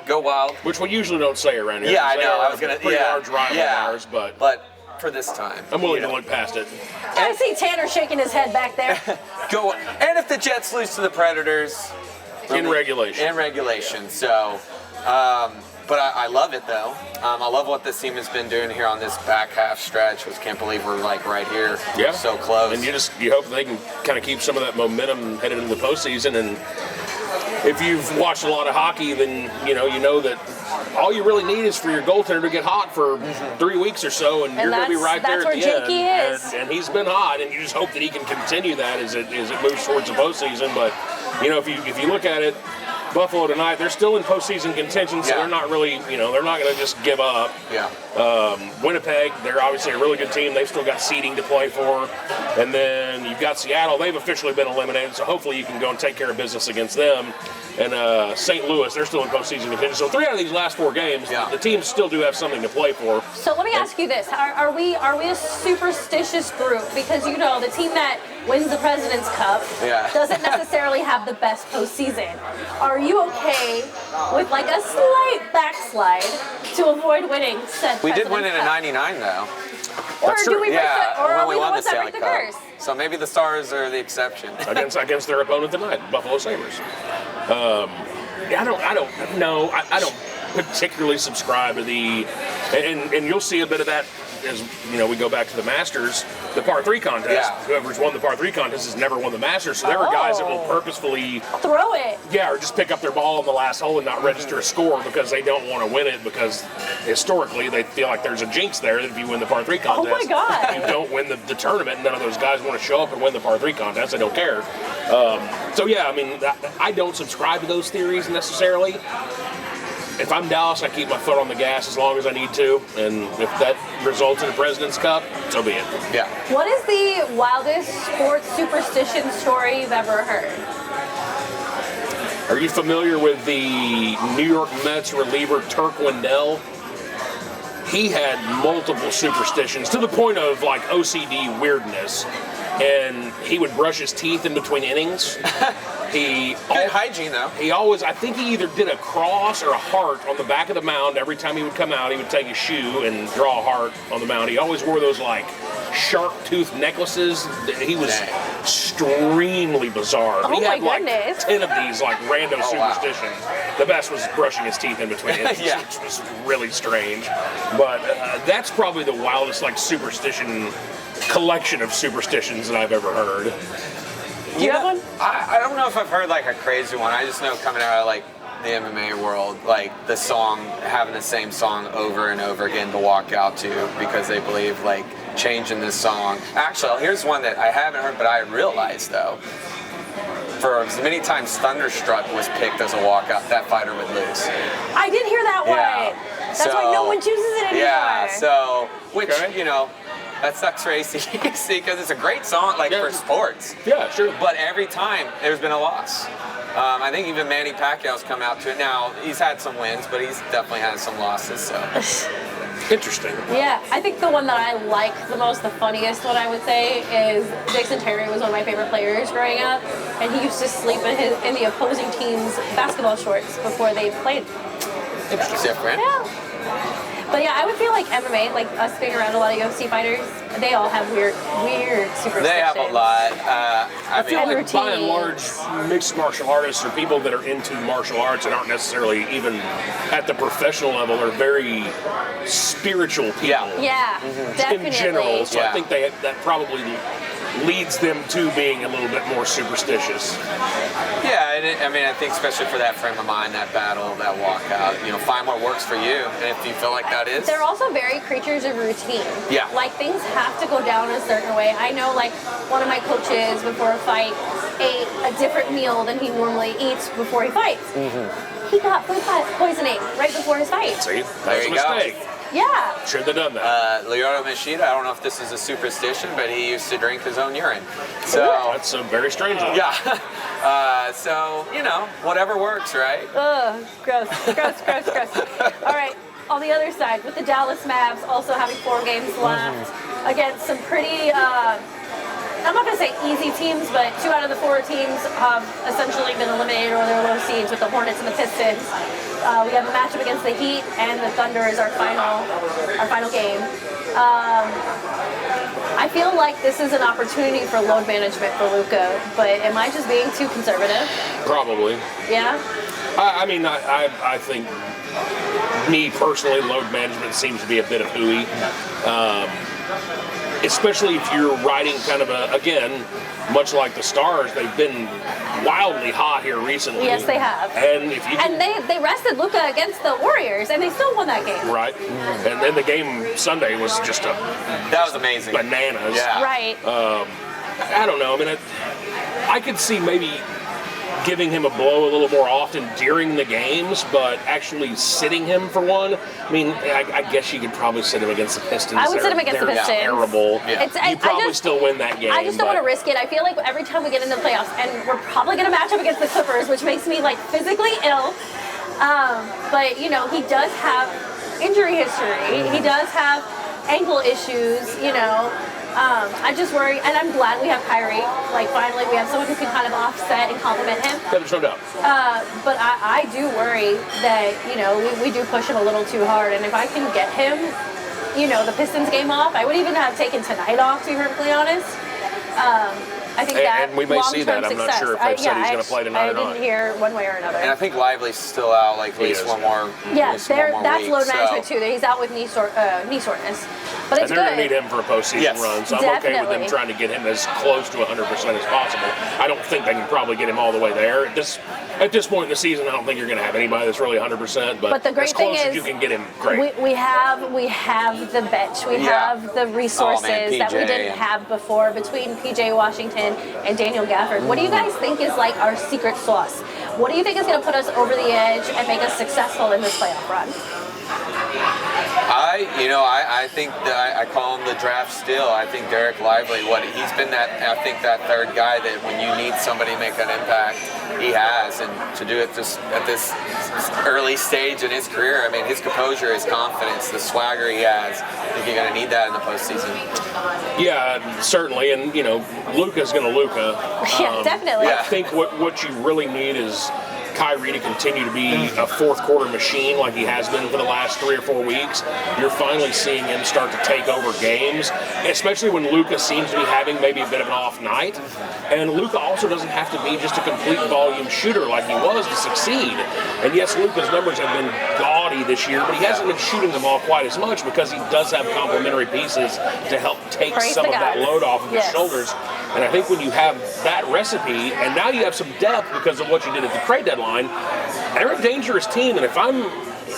Go Wild. Which we usually don't say around here. Yeah, I They know. are I was gonna. a pretty large rival of ours, but for this time, I'm willing to look past it. I see Tanner shaking his head back there. go. And if the Jets lose to the Predators. In regulation. In regulation. So, but I love it though. I love what this team has been doing here on this back half stretch. Just can't believe we're like right here. Yeah. So close. And you hope they can kind of keep some of that momentum headed into the postseason. And if you've watched a lot of hockey, then you know that all you really need is for your goaltender to get hot for 3 weeks or so, and you're going to be right there at the that's where end. Jakey is. And he's been hot, and you just hope that he can continue that as it moves towards the postseason. But if you look at it, Buffalo tonight, they're still in postseason contention, so they're not really, they're not going to just give up. Yeah. Winnipeg, they're obviously a really good team. They've still got seeding to play for. And then you've got Seattle. They've officially been eliminated, so hopefully you can go and take care of business against them. And St. Louis, they're still in postseason contention. So 3 out of these last 4 games, the teams still do have something to play for. So let me ask you this: Are we a superstitious group? Because the team that wins the President's Cup doesn't necessarily have the best postseason. Are you okay with like a slight backslide to avoid winning said We did win President's in a Cup? '99 though. Or do we break are we the ones that break the Cup. curse? So maybe the Stars are the exception. against their opponent tonight, Buffalo Sabres. I don't know. I don't particularly subscribe to the, and you'll see a bit of that as we go back to the Masters, the par 3 contest. Yeah. Whoever's won the par 3 contest has never won the Masters. So there are guys that will purposefully throw it. Yeah, or just pick up their ball in the last hole and not register a score because they don't want to win it, because historically they feel like there's a jinx there that if you win the par 3 contest, Oh my God. you don't win the tournament. None of those guys want to show up and win the par 3 contest. They don't care. So yeah, I mean, I don't subscribe to those theories necessarily. If I'm Dallas, I keep my foot on the gas as long as I need to, and if that results in a President's Cup, so be it. Yeah. What is the wildest sports superstition story you've ever heard? Are you familiar with the New York Mets reliever Turk Wendell? He had multiple superstitions to the point of like OCD weirdness. and he would brush his teeth in between innings. Good hygiene, though. He always, I think he either did a cross or a heart on the back of the mound. Every time he would come out, he would take his shoe and draw a heart on the mound. He always wore those like shark tooth necklaces. He was extremely bizarre. Oh He had my like goodness. 10 of these like random wow. superstitions. The best was brushing his teeth in between innings, Yeah. which was really strange. But that's probably the wildest like superstition collection of superstitions that I've ever heard. Do you have one? I don't know if I've heard like a crazy one. I just know coming out of like the MMA world, like the song, having the same song over and over again to walk out to because they believe like changing this song. Actually, here's one that I haven't heard, but I realized though. For as many times Thunderstruck was picked as a walkout, that fighter would lose. I did hear that one. Yeah. That's why no one chooses it anymore. Yeah, so, which, Okay. you know, that sucks for ACDC because it's a great song, like, for sports. Yeah, sure. But every time, there's been a loss. I think even Manny Pacquiao's come out to it. Now, he's had some wins, but he's definitely had some losses, so. Interesting. Yeah, I think the one that I like the most, the funniest one I would say, is Dixon Terry was one of my favorite players growing up, and he used to sleep in the opposing team's basketball shorts before they played. Different. Yeah. But yeah, I would feel like MMA, like us being around a lot of UFC fighters, they all have weird superstitions. They have a lot. I feel like by and routines. large, mixed martial artists or people that are into martial arts and aren't necessarily even at the professional level are very spiritual people. Yeah, definitely. In general, so Yeah. I think that probably leads them to being a little bit more superstitious. Yeah, and I think especially for that frame of mind, that battle, that walkout, you know, find what works for you, and if you feel like that is. They're also very creatures of routine. Yeah. Like things have to go down a certain way. I know like one of my coaches before a fight ate a different meal than he normally eats before he fights. He got food poisoning right before his fight. See, There that's a you go. mistake. Yeah. Shouldn't have done that. Lyoto Machida, I don't know if this is a superstition, but he used to drink his own urine. So, That's a very strange one. yeah. So, you know, whatever works, right? Ugh, gross. All right, on the other side, with the Dallas Mavs also having 4 games left against some pretty, I'm not going to say easy teams, but 2 out of the 4 teams have essentially been eliminated or they're low seeds with the Hornets and the Pistons. We have a matchup against the Heat and the Thunder is our final game. I feel like this is an opportunity for load management for Luka, but am I just being too conservative? Probably. Yeah? I mean, I think, me personally, load management seems to be a bit of hooey. Especially if you're riding kind of again, much like the Stars, they've been wildly hot here recently. Yes, they have. And if you And they rested Luka against the Warriors, and they still won that game. right, and then the game Sunday was just That was amazing. bananas. Yeah. Right. I don't know. I mean, I could see maybe giving him a blow a little more often during the games, but actually sitting him for one. I mean, I guess you could probably sit him against the Pistons. I would sit him against the They're Pistons. terrible. Yeah. You probably still win that game. I just don't want to but- risk it. I feel like every time we get into the playoffs, and we're probably going to match up against the Clippers, which makes me like physically ill. But you know, he does have injury history. He does have ankle issues. You know, I just worry, and I'm glad we have Kyrie. Like finally, we have someone who can kind of offset and complement him. There's no doubt. But I do worry that, you know, we do push him a little too hard. And if I can get him, you know, the Pistons game off, I would even have taken tonight off, to be perfectly honest. I think that And we may see that. I'm not success. sure if they've said he's going to play tonight or I not. didn't hear one way or another. And I think Lively's still out like at He least is. one more. Yeah, at least one more that's week, load so. management too. He's out with knee soreness. But And it's they're going to good. need him for a postseason Yes. run, so I'm okay with Definitely. them trying to get him as close to 100% as possible. I don't think they can probably get him all the way there. At this point in the season, I don't think you're going to have anybody that's really 100%, But the great as close thing as is you can get him, great. we have the bench. We Yeah. have the resources that we PJ. didn't have before between PJ Washington and Daniel Gafford. What do you guys think is like our secret sauce? What do you think is going to put us over the edge and make us successful in this playoff run? I think that I call him the draft steal. I think Derek Lively, he's been that third guy that when you need somebody to make an impact, he has, and to do it just at this early stage in his career. I mean, his composure, his confidence, the swagger he has. I think you're going to need that in the postseason. Yeah, certainly, and Luka's going to Luka. Yeah, definitely. I think what you really need is Kyrie to continue to be a fourth quarter machine like he has been for the last 3 or 4 weeks. You're finally seeing him start to take over games, especially when Luka seems to be having maybe a bit of an off night. And Luka also doesn't have to be just a complete volume shooter like he was to succeed. And yes, Luka's numbers have been gaudy this year, but he hasn't been shooting the ball quite as much because he does have complementary pieces to help take some of that load off of his shoulders. And I think when you have that recipe, and now you have some depth because of what you did at the trade deadline, they're a dangerous team. And if I'm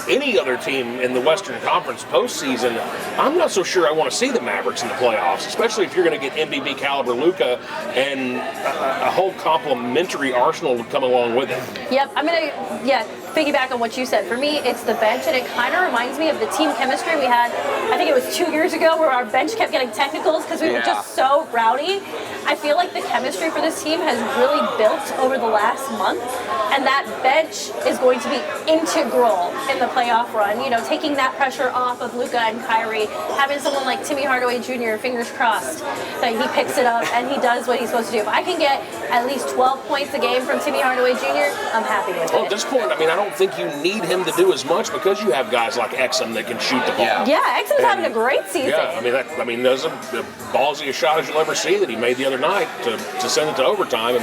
any other team in the Western Conference postseason, I'm not so sure I want to see the Mavericks in the playoffs, especially if you're going to get MVP caliber Luka and a whole complementary arsenal to come along with it. Yep, I'm going to, piggyback on what you said. For me, it's the bench, and it kind of reminds me of the team chemistry we had, I think it was 2 years ago, where our bench kept getting technicals because we were just so rowdy. I feel like the chemistry for this team has really built over the last month, and that bench is going to be integral in the playoff run. Taking that pressure off of Luka and Kyrie, having someone like Timmy Hardaway Jr., fingers crossed, that he picks it up and he does what he's supposed to do. If I can get at least 12 points a game from Timmy Hardaway Jr., I'm happy with it. Well, at this point, I don't think you need him to do as much because you have guys like Exum that can shoot the ball. Yeah, Exum's having a great season. Yeah, there's the ballsiest shot as you'll ever see that he made the other night to send it to overtime.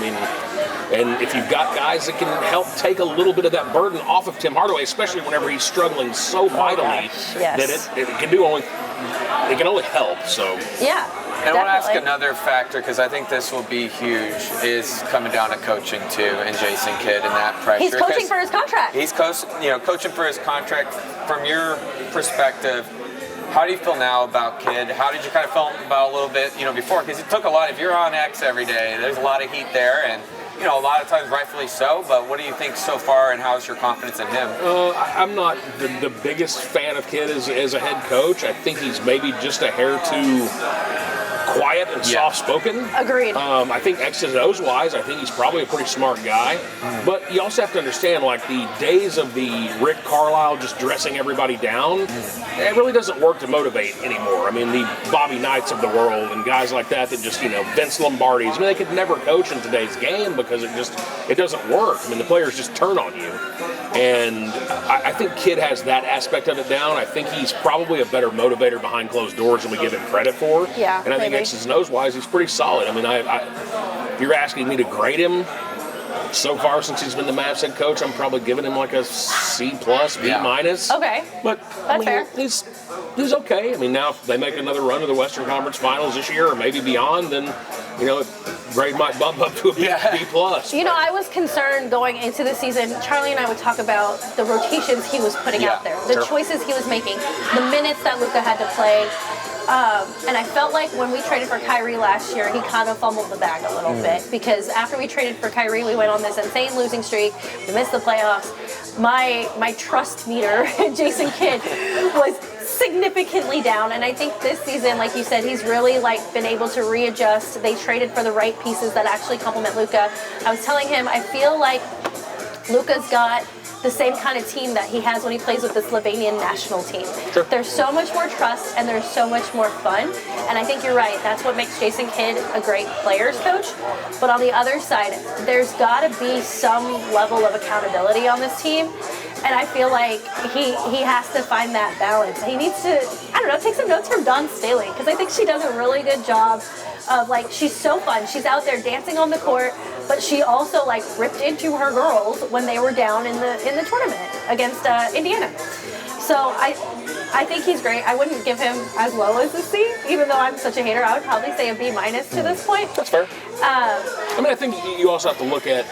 And if you've got guys that can help take a little bit of that burden off of Tim Hardaway, especially whenever he's struggling so mightily, that it can only help. So yeah. And I want to ask another factor, because I think this will be huge, is coming down to coaching too, and Jason Kidd and that pressure. He's coaching for his contract. He's coaching for his contract. From your perspective, how do you feel now about Kidd? How did you kind of feel about a little bit, before? Because it took a lot. If you're on X every day, there's a lot of heat there, and a lot of times rightfully so. But what do you think so far, and how's your confidence in him? I'm not the biggest fan of Kidd as a head coach. I think he's maybe just a hair too quiet and soft-spoken. Agreed. I think X's and O's wise, I think he's probably a pretty smart guy. But you also have to understand, the days of the Rick Carlisle just dressing everybody down, it really doesn't work to motivate anymore. The Bobby Knights of the world and guys like that just, Vince Lombardi's, they could never coach in today's game because it doesn't work. The players just turn on you. And I think Kidd has that aspect of it down. I think he's probably a better motivator behind closed doors than we give him credit for. Yeah, and I think X's and O's wise, he's pretty solid. If you're asking me to grade him so far since he's been the Mavs head coach, I'm probably giving him like a C+, B-. Okay. But that's fair. He's okay. Now if they make another run to the Western Conference Finals this year or maybe beyond, then grade might bump up to a B+. I was concerned going into the season. Charlie and I would talk about the rotations he was putting out there, the choices he was making, the minutes that Luka had to play. And I felt like when we traded for Kyrie last year, he kind of fumbled the bag a little bit, because after we traded for Kyrie, we went on this insane losing streak. We missed the playoffs. My trust meter, Jason Kidd, was significantly down, and I think this season, like you said, he's really been able to readjust. They traded for the right pieces that actually complement Luka. I was telling him, I feel like Luka's got the same kind of team that he has when he plays with the Slovenian national team. Sure. There's so much more trust and there's so much more fun, and I think you're right. That's what makes Jason Kidd a great players coach. But on the other side, there's got to be some level of accountability on this team, and I feel like he has to find that balance. He needs to, take some notes from Dawn Staley, because I think she does a really good job of she's so fun. She's out there dancing on the court, but she also ripped into her girls when they were down in the tournament against Indiana. So I think he's great. I wouldn't give him as low as a C, even though I'm such a hater. I would probably say a B- to this point. That's fair. I think you also have to look at,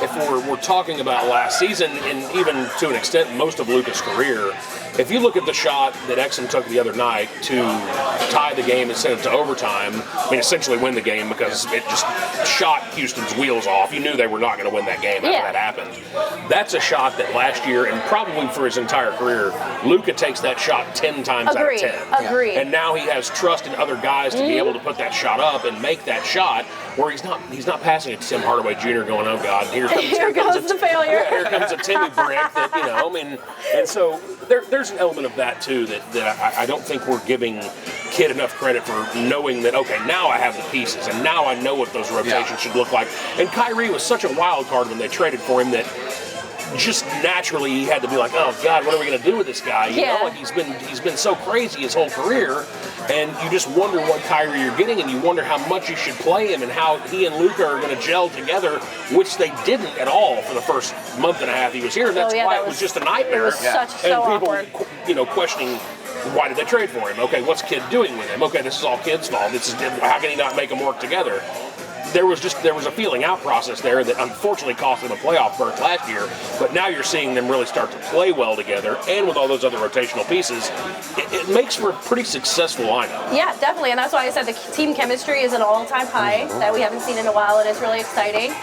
if we're talking about last season, and even to an extent most of Luka's career, if you look at the shot that Exum took the other night to tie the game and send it to overtime, essentially win the game, because it just shot Houston's wheels off. You knew they were not going to win that game after that happened. That's a shot that last year, and probably for his entire career, Luka takes that shot shot 10 times Agreed. out of 10. Agreed. And now he has trust in other guys to be able to put that shot up and make that shot, where he's not passing it to Tim Hardaway Jr. going, oh God, here goes the failure. Yeah, here comes a Timmy brick that, I mean, and so there's an element of that too that I don't think we're giving Kidd enough credit for knowing that, okay, now I have the pieces and now I know what those rotations should look like. And Kyrie was such a wild card when they traded for him that just naturally he had to be like, oh God, what are we going to do with this guy? You know, like he's been so crazy his whole career, and you just wonder what Kyrie you're getting, and you wonder how much you should play him and how he and Luka are going to gel together, which they didn't at all for the first month and a half he was here. And that's why it was just a nightmare. It was so awkward. Questioning, why did they trade for him? Okay, what's Kidd doing with him? Okay, this is all Kidd's fault. How can he not make them work together? There was a feeling out process there that unfortunately cost them a playoff berth last year, but now you're seeing them really start to play well together, and with all those other rotational pieces, it makes for a pretty successful lineup. Yeah, definitely, and that's why I said the team chemistry is an all-time high that we haven't seen in a while, and it's really exciting.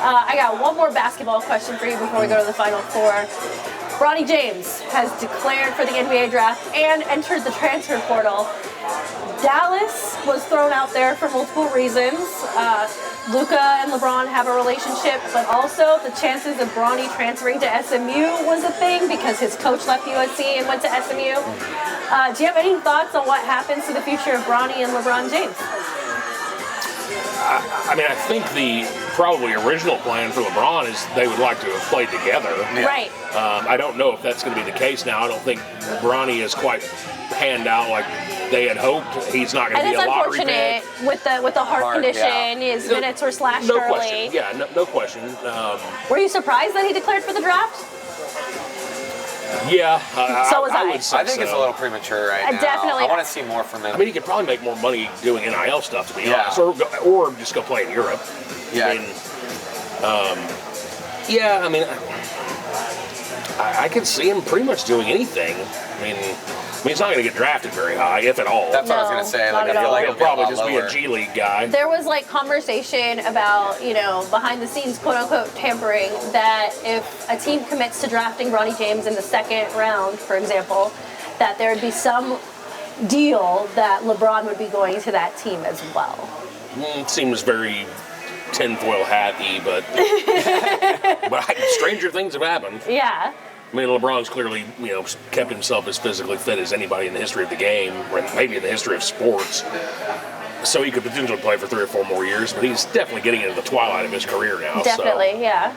I got one more basketball question for you before we go to the Final Four. Bronny James has declared for the NBA draft and entered the transfer portal. Dallas was thrown out there for multiple reasons. Luka and LeBron have a relationship, but also the chances of Bronny transferring to SMU was a thing because his coach left USC and went to SMU. Do you have any thoughts on what happens to the future of Bronny and LeBron James? I mean, I think the probably original plan for LeBron is they would like to have played together. Yeah. Right. I don't know if that's going to be the case now. I don't think Bronny is quite panned out like they had hoped. He's not going to be a lottery pick. And it's unfortunate with the heart condition. His minutes were slashed early. Question. Yeah, no question. Were you surprised that he declared for the draft? Yeah, so was I. Would say I think it's a little premature right now. Definitely. I want to see more from him. I mean, he could probably make more money doing NIL stuff, to be honest, or just go play in Europe. Yeah. I mean, I could see him pretty much doing anything. I mean, he's not going to get drafted very high, if at all. That's what I was going to say. Like, I feel like he'll probably just be a G League guy. There was conversation about, behind the scenes, quote unquote, tampering, that if a team commits to drafting Bronny James in the second round, for example, that there would be some deal that LeBron would be going to that team as well. It seems very tinfoil hat-y, but stranger things have happened. Yeah. I mean, LeBron's clearly, kept himself as physically fit as anybody in the history of the game, or maybe in the history of sports. So he could potentially play for 3 or 4 more years, but he's definitely getting into the twilight of his career now. Definitely, yeah.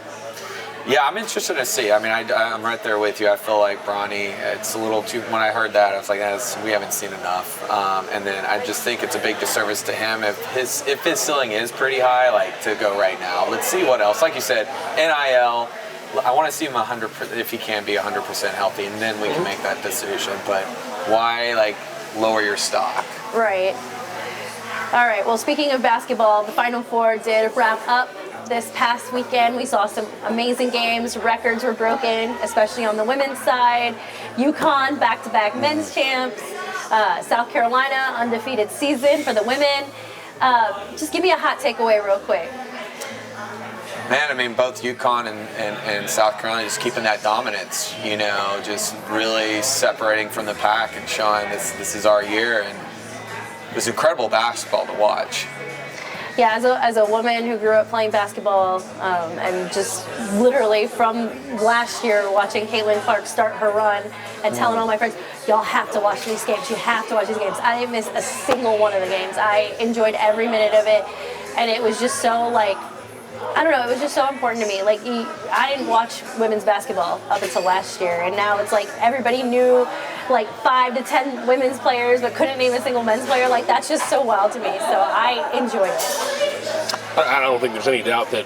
Yeah, I'm interested to see. I mean, I'm right there with you. I feel like Bronny, it's a little too, when I heard that, I was like, we haven't seen enough. And then I just think it's a big disservice to him if his ceiling is pretty high, to go right now. Let's see what else. Like you said, NIL, I want to see him 100%, if he can be 100% healthy, and then we can make that decision. But why, lower your stock? Right. All right, well, speaking of basketball, the Final Four did wrap up this past weekend. We saw some amazing games. Records were broken, especially on the women's side. UConn, back-to-back men's champs. South Carolina, undefeated season for the women. Just give me a hot takeaway real quick. Man, I mean, both UConn and South Carolina just keeping that dominance, just really separating from the pack and showing this is our year. And it was incredible basketball to watch. Yeah, as a woman who grew up playing basketball and just literally from last year watching Caitlin Clark start her run and telling all my friends, y'all have to watch these games. You have to watch these games. I didn't miss a single one of the games. I enjoyed every minute of it, and it was just so I don't know, it was just so important to me. I didn't watch women's basketball up until last year, and now it's everybody knew 5 to 10 women's players but couldn't name a single men's player. That's just so wild to me, so I enjoyed it. I don't think there's any doubt that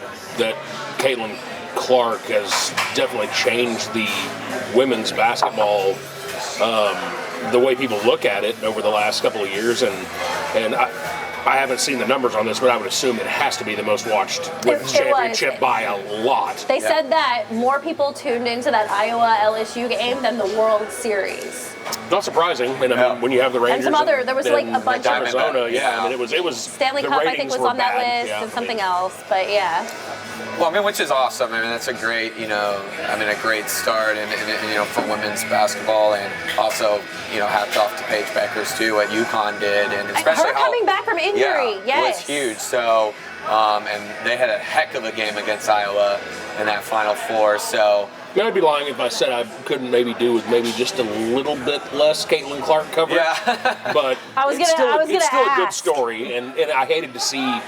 Caitlin Clark has definitely changed the women's basketball, the way people look at it over the last couple of years, and I haven't seen the numbers on this, but I would assume it has to be the most watched women's championship by a lot. They said that more people tuned into that Iowa LSU game than the World Series. Not surprising. I mean, when you have the Rangers and some other, there was a bunch of Arizona. Yeah, I mean, it was Stanley Cup. I think was on that list and something else, but yeah. Well, I mean, which is awesome. I mean, that's a great, a great start, and for women's basketball, and also, hats off to Paige Beckers too, what UConn did, and especially her coming back from injury, yes, was huge. So, and they had a heck of a game against Iowa in that Final Four. So. I'd be lying if I said I couldn't maybe do with maybe just a little bit less Caitlin Clark coverage. Yeah. But it's still a good story, and I hated to see.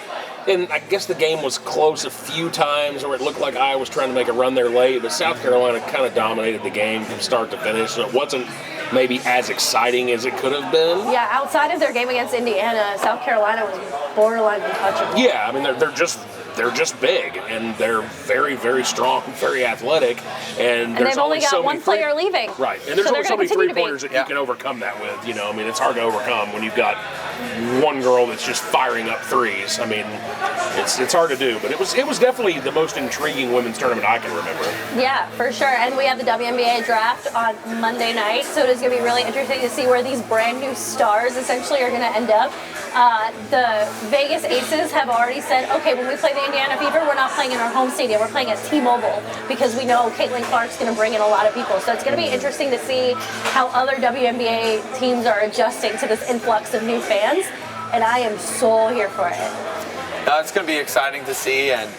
And I guess the game was close a few times, or it looked like Iowa was trying to make a run there late, but South Carolina kind of dominated the game from start to finish, so it wasn't maybe as exciting as it could have been. Yeah, outside of their game against Indiana, South Carolina was borderline untouchable. Yeah, I mean, they're just big, and they're very, very strong, very athletic, and there's they've only got so one player leaving. Right, and there's only so many three-pointers that Yeah. you can overcome that with. I mean, it's hard to overcome when you've got one girl that's just firing up threes. I mean, it's hard to do, but it was definitely the most intriguing women's tournament I can remember. Yeah, for sure. And we have the WNBA draft on Monday night, so it is going to be really interesting to see where these brand new stars essentially are going to end up. The Vegas Aces have already said, okay, when we play the Indiana Fever, we're not playing in our home stadium. We're playing at T-Mobile because we know Caitlin Clark's going to bring in a lot of people. So it's going to be interesting to see how other WNBA teams are adjusting to this influx of new fans, and I am so here for it. It's going to be exciting to see, and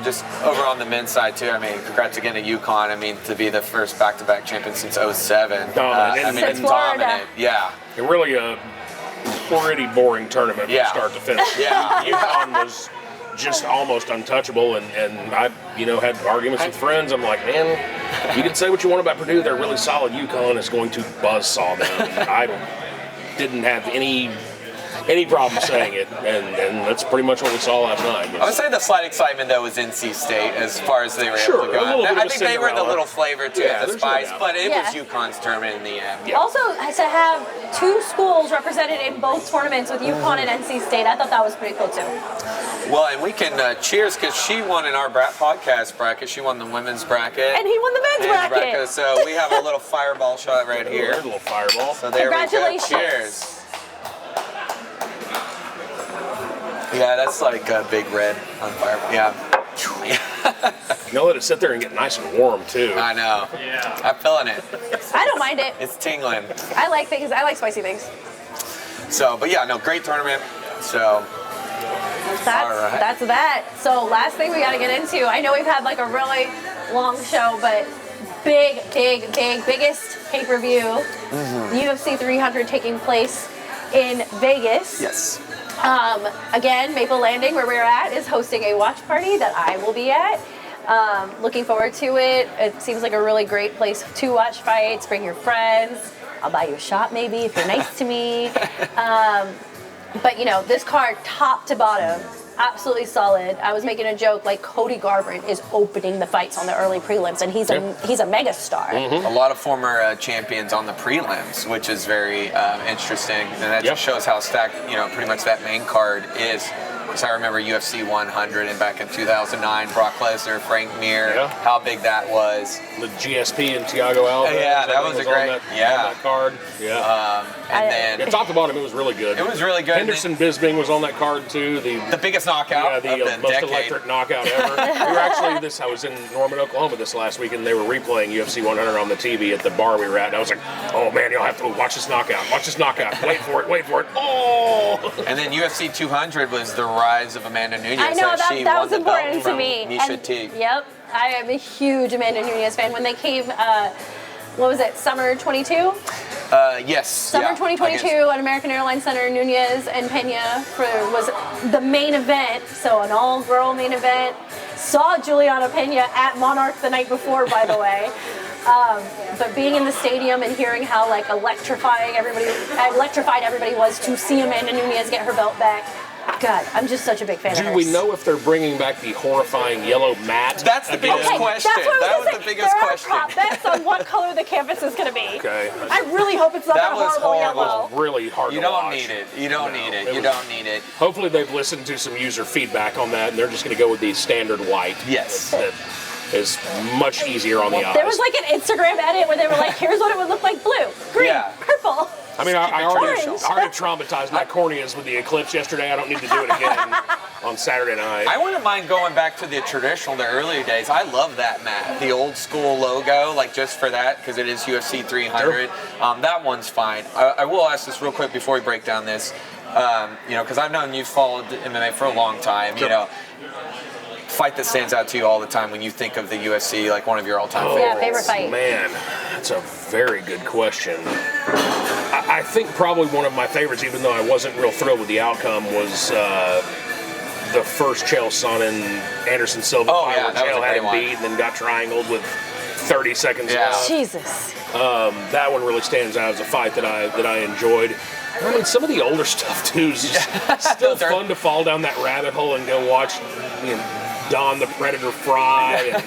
just over on the men's side too. I mean, congrats again to UConn. I mean, to be the first back-to-back champion since '07. Since Florida. Yeah. And really a pretty boring tournament from start to finish. Yeah. UConn was just almost untouchable, and I, had arguments with friends. I'm like, man, you can say what you want about Purdue. They're really solid. UConn is going to buzzsaw them. And I didn't have any problem saying it, and that's pretty much what we saw last night. I would say the slight excitement, though, was NC State as far as they were able to go. I think they were the little flavor to it, the spice, but it was UConn's tournament in the end. Yeah. Also, to have two schools represented in both tournaments with UConn and NC State, I thought that was pretty cool, too. Well, and we can cheers because she won in our podcast bracket. She won the women's bracket. And he won the men's bracket. So we have a little fireball shot right here. A little fireball. So there we go. Congratulations. Cheers. Yeah, that's like a big red on fire. Yeah. Let it sit there and get nice and warm, too. I know. Yeah. I'm feeling it. I don't mind it. It's tingling. I like spicy things. So, but yeah, no, great tournament. So. That's that. So last thing we got to get into. I know we've had like a really long show, but biggest pay-per-view, UFC 300 taking place in Vegas. Yes. Again, Maple Landing, where we're at, is hosting a watch party that I will be at. Looking forward to it. It seems like a really great place to watch fights. Bring your friends. I'll buy you a shot maybe if you're nice to me. But this card, top to bottom, absolutely solid. I was making a joke like Cody Garbrandt is opening the fights on the early prelims, and he's a mega star. A lot of former champions on the prelims, which is very interesting, and that just shows how stacked pretty much that main card is. Because I remember UFC 100 and back in 2009, Brock Lesnar, Frank Mir, how big that was. The GSP and Thiago Alves. Yeah, that was a great on that card. Yeah. And then top to bottom, it was really good. It was really good. Henderson Bisbing was on that card too. The biggest knockout of the most decade. Electric knockout ever. I was in Norman, Oklahoma this last week, and they were replaying UFC 100 on the TV at the bar we were at. And I was like, oh man, you'll have to watch this knockout. Watch this knockout. Wait for it. Oh! And then UFC 200 was the rise of Amanda Nunes. I know she that won was the important belt to from me. Miesha Tate. Yep, I am a huge Amanda Nunes fan. When they came, what was it, Summer 22? Yes. Summer 2022 at American Airlines Center, Nunes and Pena was the main event, so an all-girl main event. Saw Juliana Pena at Monarch the night before, by the way. But being in the stadium and hearing how electrified everybody was to see Amanda Nunes get her belt back. God, I'm just such a big fan of hers. Do we know if they're bringing back the horrifying yellow mat? That's the biggest question. That was the biggest question. There are prop bets on what color the canvas is going to be. Okay. I really hope it's not That that was horrible horrible. yellow. Really hard You to don't watch. need it. You don't need it. You don't need it. Hopefully they've listened to some user feedback on that, and they're just going to go with the standard white. Yes. That is much easier on the eyes. There was an Instagram edit where they were like, here's what it would look like blue, green, purple. I mean, I already Orange. traumatized my corneas with the eclipse yesterday. I don't need to do it again on Saturday night. I wouldn't mind going back to the traditional, the earlier days. I love that mat, the old school logo, like just for that, because it is UFC 300. Sure. That one's fine. I will ask this real quick before we break down this, because I've known you've followed MMA for a long time. Sure. Fight that stands out to you all the time when you think of the UFC, like one of your all-time favorites. Yeah, favorite fight. Man, that's a very good question. I think probably one of my favorites, even though I wasn't real thrilled with the outcome, was the first Chael Sonnen Anderson Silva fight where Chael had him beat and then got triangled with 30 seconds left. Jesus. That one really stands out as a fight that I enjoyed. I mean, some of the older stuff too is just still fun to fall down that rabbit hole and go watch, Don the Predator Fry,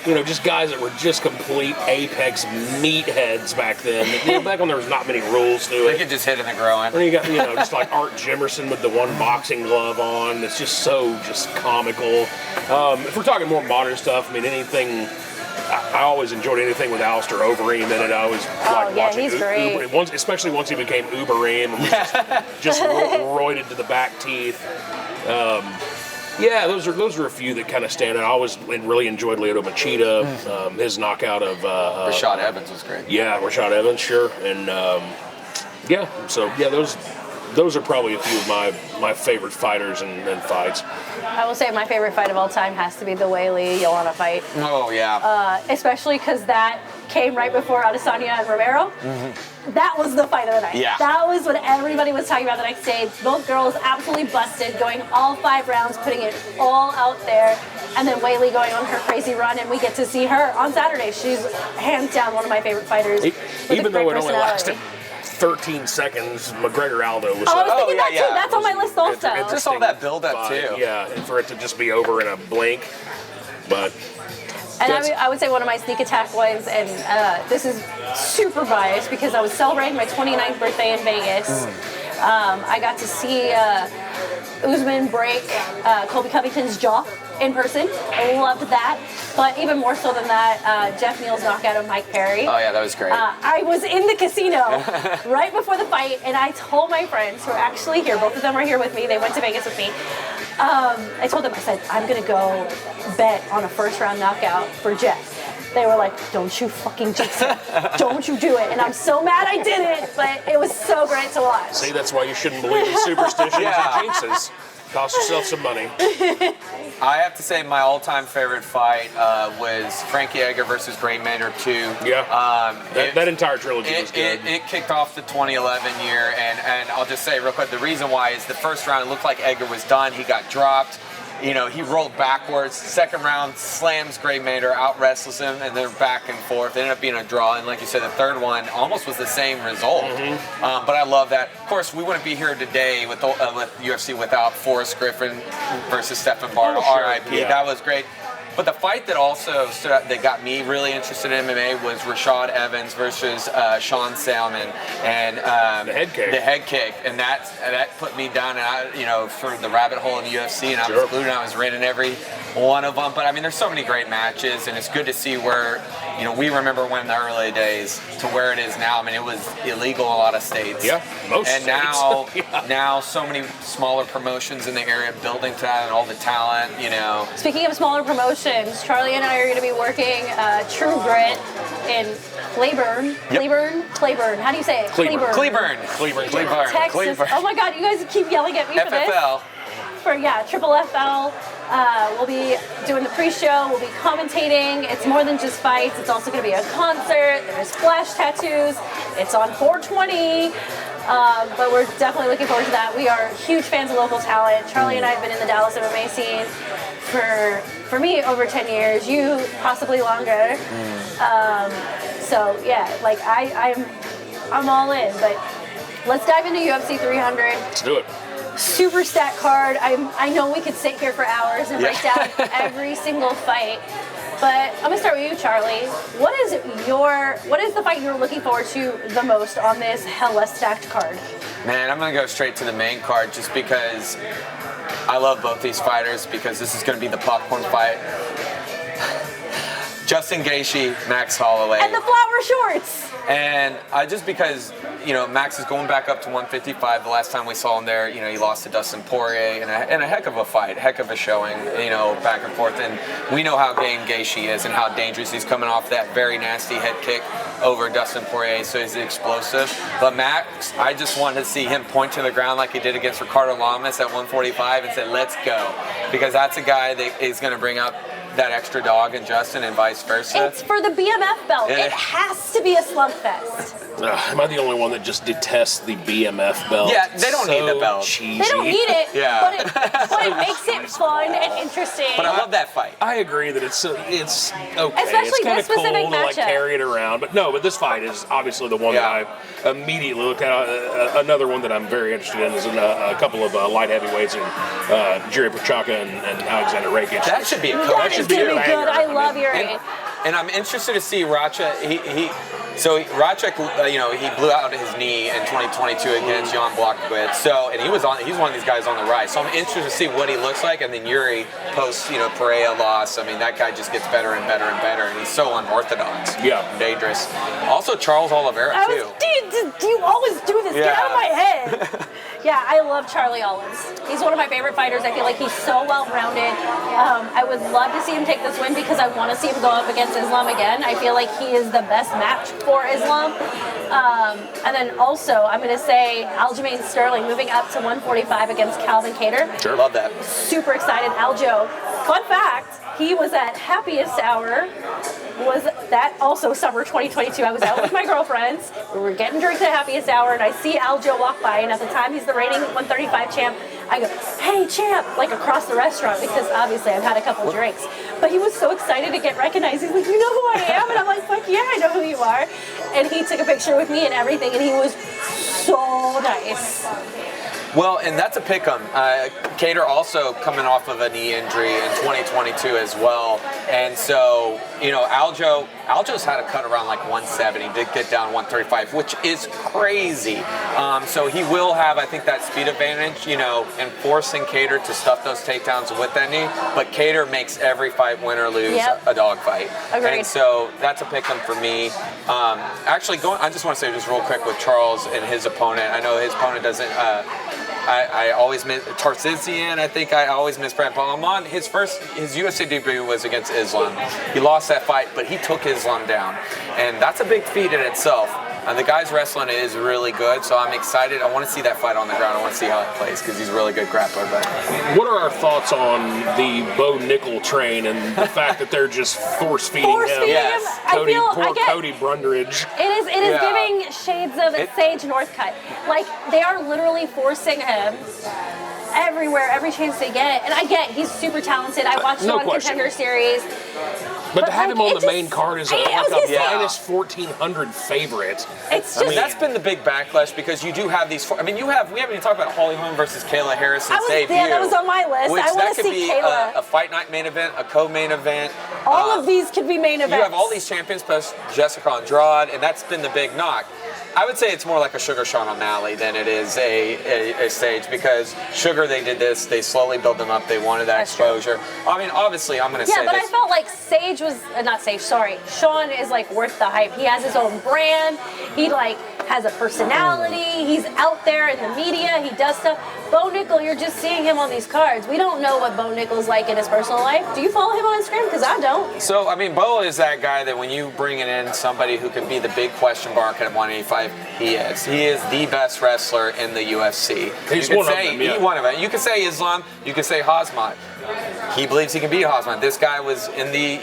and just guys that were just complete apex meatheads back then. Back when there was not many rules to it. They could just hit in the groin. And you got just like Art Jimerson with the one boxing glove on. It's just so comical. If we're talking more modern stuff, I mean anything. I always enjoyed anything with Alistair Overeem in it. I always liked watching he's great. especially once he became Ubereem and was just roided to the back teeth. Yeah, those are a few that kind of stand out. I always really enjoyed Lyoto Machida. His knockout of Rashad Evans was great. Yeah, Rashad Evans, sure, and those are probably a few of my favorite fighters and fights. I will say my favorite fight of all time has to be the Weili Joanna fight. Oh yeah. Especially because that came right before Adesanya and Romero. Mm-hmm. That was the fight of the night. Yeah. That was what everybody was talking about the next day. Both girls absolutely busted, going all 5 rounds, putting it all out there. And then Weili going on her crazy run, and we get to see her on Saturday. She's hands down one of my favorite fighters. Even though it only lasted 13 seconds, McGregor Aldo was I was thinking that too. That's on my list also. It's just all that build-up too. Yeah, and for it to just be over in a blink. But and I would say one of my sneak attack ones, and this is super biased because I was celebrating my 29th birthday in Vegas. I got to see Usman break Colby Covington's jaw in person. I loved that. But even more so than that, Jeff Neal's knockout of Mike Perry. Oh yeah, that was great. I was in the casino right before the fight, and I told my friends who are actually here, both of them are here with me, they went to Vegas with me. I told them, I said, I'm going to go bet on a first-round knockout for Jeff. They were like, don't you fucking jinx it. Don't you do it. And I'm so mad I did it, but it was so great to watch. See, that's why you shouldn't believe in superstitions and jinxes. Cost yourself some money. I have to say my all-time favorite fight was Frankie Edgar versus Gray Maynard 2. Yeah, that entire trilogy was good. It kicked off the 2011 year, and I'll just say real quick, the reason why is the first round it looked like Edgar was done. He got dropped. He rolled backwards. Second round, slams Gray Maynard, out-wrestles him, and they're back and forth. It ended up being a draw, and like you said, the third one almost was the same result. But I love that. Of course, we wouldn't be here today with UFC without Forrest Griffin versus Stephan Bardo, R.I.P. Yeah. That was great. But the fight that also stood out, that got me really interested in MMA was Rashad Evans versus Sean Salmon, and the head kick. The head kick, and that put me down, and for the rabbit hole in UFC, and I was glued, and I was rating every one of them. But I mean, there's so many great matches, and it's good to see where we remember when in the early days to where it is now. I mean, it was illegal in a lot of states. Yeah, most and states. now so many smaller promotions in the area building to that, and all the talent. Speaking of smaller promotions, Charlie and I are going to be working True Grit in Cleburne. Yep. Cleburne. How do you say it? Cleburne. Texas. Cleburne. Oh my God, you guys keep yelling at me for this. FFL. Triple FL. We'll be doing the pre-show. We'll be commentating. It's more than just fights. It's also going to be a concert. There's flash tattoos. It's on 420. But we're definitely looking forward to that. We are huge fans of local talent. Charlie and I have been in the Dallas MMA scene for me over 10 years. You possibly longer. So yeah, like I'm all in. But let's dive into UFC 300. Let's do it. Super stacked card. I know we could sit here for hours and break down every single fight. But I'm gonna start with you, Charlie. What is the fight you're looking forward to the most on this hella stacked card? Man, I'm gonna go straight to the main card just because I love both these fighters, because this is gonna be the popcorn fight. Justin Gaethje, Max Holloway. And the flower shorts. And just because, Max is going back up to 155. The last time we saw him there, he lost to Dustin Poirier in a heck of a fight, heck of a showing, back and forth. And we know how game Gaethje is and how dangerous he's coming off that very nasty head kick over Dustin Poirier, so he's explosive. But Max, I just wanted to see him point to the ground like he did against Ricardo Lamas at 145 and said, let's go. Because that's a guy that is going to bring out that extra dog in Justin and vice versa. It's for the BMF belt. It has to be a slugfest. Am I the only one that just detests the BMF belt? Yeah, they don't need the belt. Cheesy. They don't need it, Yeah. but it makes it fun and interesting. But I love that fight. I agree that it's okay. Especially it's kind this of cool specific to like matchup. carry it around, but this fight is obviously the one that I immediately looked at. Another one that I'm very interested in is a couple of light heavyweights, and Jiri Prochazka and Alexander Rakic. That should be a That is going to be good. I love Yuri. And I'm interested to see Racha. Racek, he blew out his knee in 2022 against Jan Blachowicz. He's one of these guys on the rise. So I'm interested to see what he looks like. And then Yuri post, Pereira loss. I mean, that guy just gets better and better and better, and he's so unorthodox. Yeah, dangerous. Also, Charles Oliveira too. Do you always do this? Get out of my head. Yeah, I love Charlie Owens. He's one of my favorite fighters. I feel like he's so well-rounded. I would love to see him take this win because I want to see him go up against Islam again. I feel like he is the best match for Islam. And then also, I'm going to say Aljamain Sterling moving up to 145 against Calvin Kattar. Sure, love that. Super excited. Aljo, fun fact, he was at Happiest Hour. Was that also summer 2022? I was out with my girlfriends. We were getting drinks at Happiest Hour, and I see Aljo walk by, and at the time he's the reigning 135 champ. I go, hey champ, like across the restaurant, because obviously I've had a couple drinks. But he was so excited to get recognized. He's like, you know who I am? And I'm like, fuck yeah, I know who you are. And he took a picture with me and everything, and he was so nice. Well, and that's a pick-em. Kattar also coming off of a knee injury in 2022 as well. And so, Aljo's had a cut around like 170, did get down 135, which is crazy. So he will have, I think, that speed advantage, and forcing Kattar to stuff those takedowns with that knee. But Kattar makes every fight, win or lose, a dog fight. Agreed. And so that's a pick-em for me. I just want to say just real quick with Charles and his opponent. I know his opponent doesn't... I always miss Tarzizian. I think I always miss Brad Palman. His UFC debut was against Islam. He lost that fight, but he took Islam down, and that's a big feat in itself. The guy's wrestling is really good, so I'm excited. I want to see that fight on the ground. I want to see how it plays because he's a really good grappler. But what are our thoughts on the Bo Nickel train and the fact that they're just force-feeding him? Yes. Cody Brundage. It is giving shades of Sage Northcutt. Like, they are literally forcing him everywhere, every chance they get. And I get he's super talented. I watched him on Contender Series. But to have him on the main card is a minus 1,400 favorite. That's been the big backlash because you do have these. We haven't even talked about Holly Holm versus Kayla Harrison's debut. Yeah, that was on my list. Which I want to could see be Kayla. A fight night main event, a co-main event. All of these could be main events. You have all these champions plus Jessica Andrade, and that's been the big knock. I would say it's more like a Sugar Sean O'Malley than it is a Sage because Sugar, they did this, they slowly built them up, they wanted that exposure. True. Obviously, I'm going to say but I felt like Sage was, Sean is like worth the hype. He has his own brand, he has a personality, he's out there in the media, he does stuff. Bo Nickel, you're just seeing him on these cards. We don't know what Bo Nickel's like in his personal life. Do you follow him on Instagram? Because I don't. So, Bo is that guy that when you bring in somebody who can be the big question mark at 185, he is. He is the best wrestler in the UFC. He's one of them. You could say Islam, you could say Hazmat. He believes he can beat Hazmat. This guy was in the,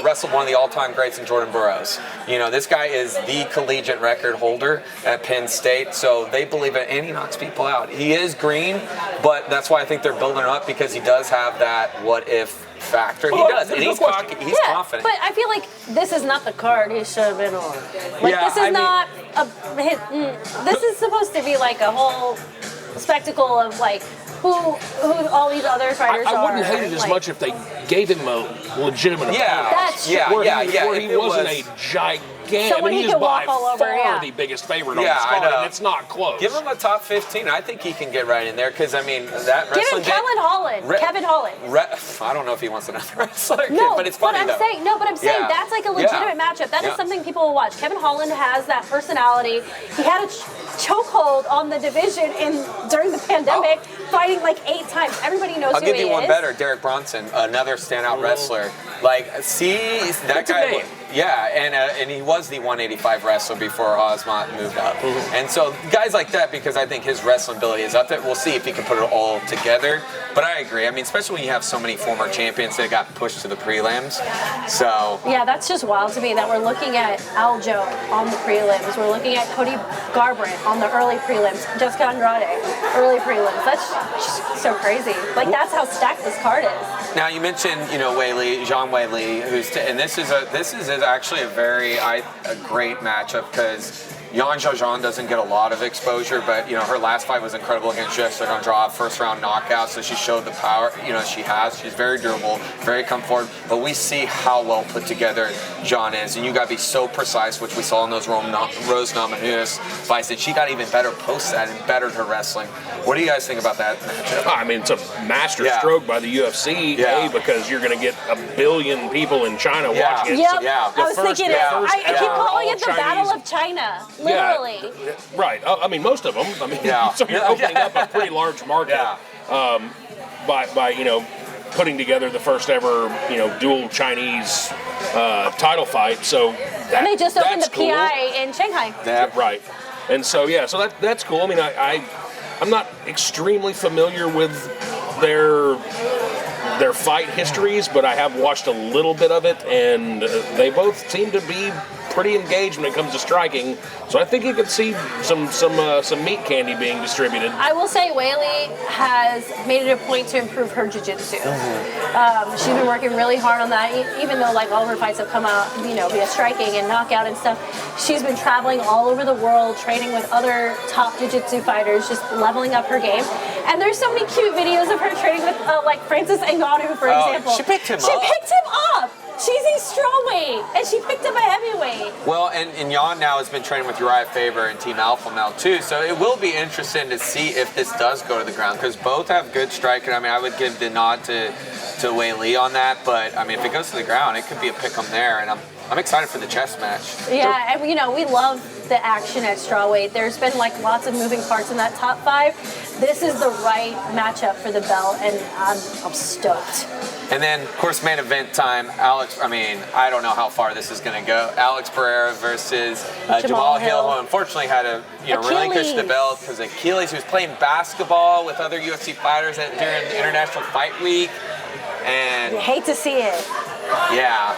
wrestled one of the all-time greats in Jordan Burroughs. This guy is the collegiate record holder at Penn State, so they believe it, and he knocks people out. He is green, but that's why I think they're building him up because he does have that what-if factor. He does, and he's cocky, he's confident. But I feel like this is not the card he should have been on. This is supposed to be like a whole spectacle of who all these other fighters are. I wouldn't hate it as much if they gave him a legitimate opponent. That's true. Where he wasn't a can. Someone I mean, he he's can by walk all over, far yeah. the biggest favorite Yeah, on this I card, know. and it's not close. Give him a top 15. I think he can get right in there because, I mean, that Give wrestling him Kevin Holland. Kevin Holland. I don't know if he wants another wrestler, No, but it's funny but though. I'm saying Yeah. that's like a legitimate matchup. That is something people will watch. Kevin Holland has that personality. He had a chokehold on the division during the pandemic, fighting like 8 times. Everybody knows I'll who give he you one is. better. Derek Bronson, another standout wrestler. Like, see that That's a guy. name. Yeah, and he was the 185 wrestler before Osmont moved up. And so guys like that, because I think his wrestling ability is up there. We'll see if he can put it all together. But I agree. I mean, especially when you have so many former champions that got pushed to the prelims. So Yeah, that's just wild to me that we're looking at Aljo on the prelims. We're looking at Cody Garbrandt on the early prelims. Jessica Andrade, early prelims. That's just so crazy. Like, that's how stacked this card is. now you mentioned, Zhang Weili, and this is actually a great matchup because Yan Zhazhan doesn't get a lot of exposure, but her last fight was incredible against Jessica Andrade, first round knockout, so she showed the power she has. She's very durable, very come forward, but we see how well put together Zhang is, and you got to be so precise, which we saw in those Rose Namajunas fights, and she got even better post that and bettered her wrestling. What do you guys think about that matchup? I mean, it's a master stroke by the UFC, because you're going to get a billion people in China watching it. Yep. So Yeah. I was thinking it. I keep calling it the all-Chinese- Battle of China. Literally. Yeah, right. I mean, most of them. I mean, Yeah. so you're opening up a pretty large market by putting together the first ever dual Chinese title fight. So And they just opened the that's cool. PI in Shanghai. Yeah. Right. And so so that's cool. I mean, I'm not extremely familiar with their fight histories, but I have watched a little bit of it, and they both seem to be pretty engaged when it comes to striking. So I think you could see some meat candy being distributed. I will say Weili has made it a point to improve her jiu-jitsu. She's been working really hard on that, even though like all of her fights have come out, via striking and knockout and stuff. She's been traveling all over the world, training with other top jiu-jitsu fighters, just leveling up her game. And there's so many cute videos of her training with like Francis Ngannou, for example. She picked him up. She picked him up. She's a strawweight, and she picked up a heavyweight. Well, and Jan now has been training with Uriah Faber and Team Alpha Male too, so it will be interesting to see if this does go to the ground, because both have good striking. I mean, I would give the nod to Weili on that, but I mean, if it goes to the ground, it could be a pick 'em there, and I'm excited for the chess match. Yeah, and we love the action at strawweight. There's been like lots of moving parts in that top 5. This is the right matchup for the belt, and I'm stoked. And then, of course, main event time. I don't know how far this is going to go. Alex Pereira versus Jamal Hill, who unfortunately had to relinquish the belt because Achilles, who was playing basketball with other UFC fighters during the International Fight Week. And You hate to see it. yeah.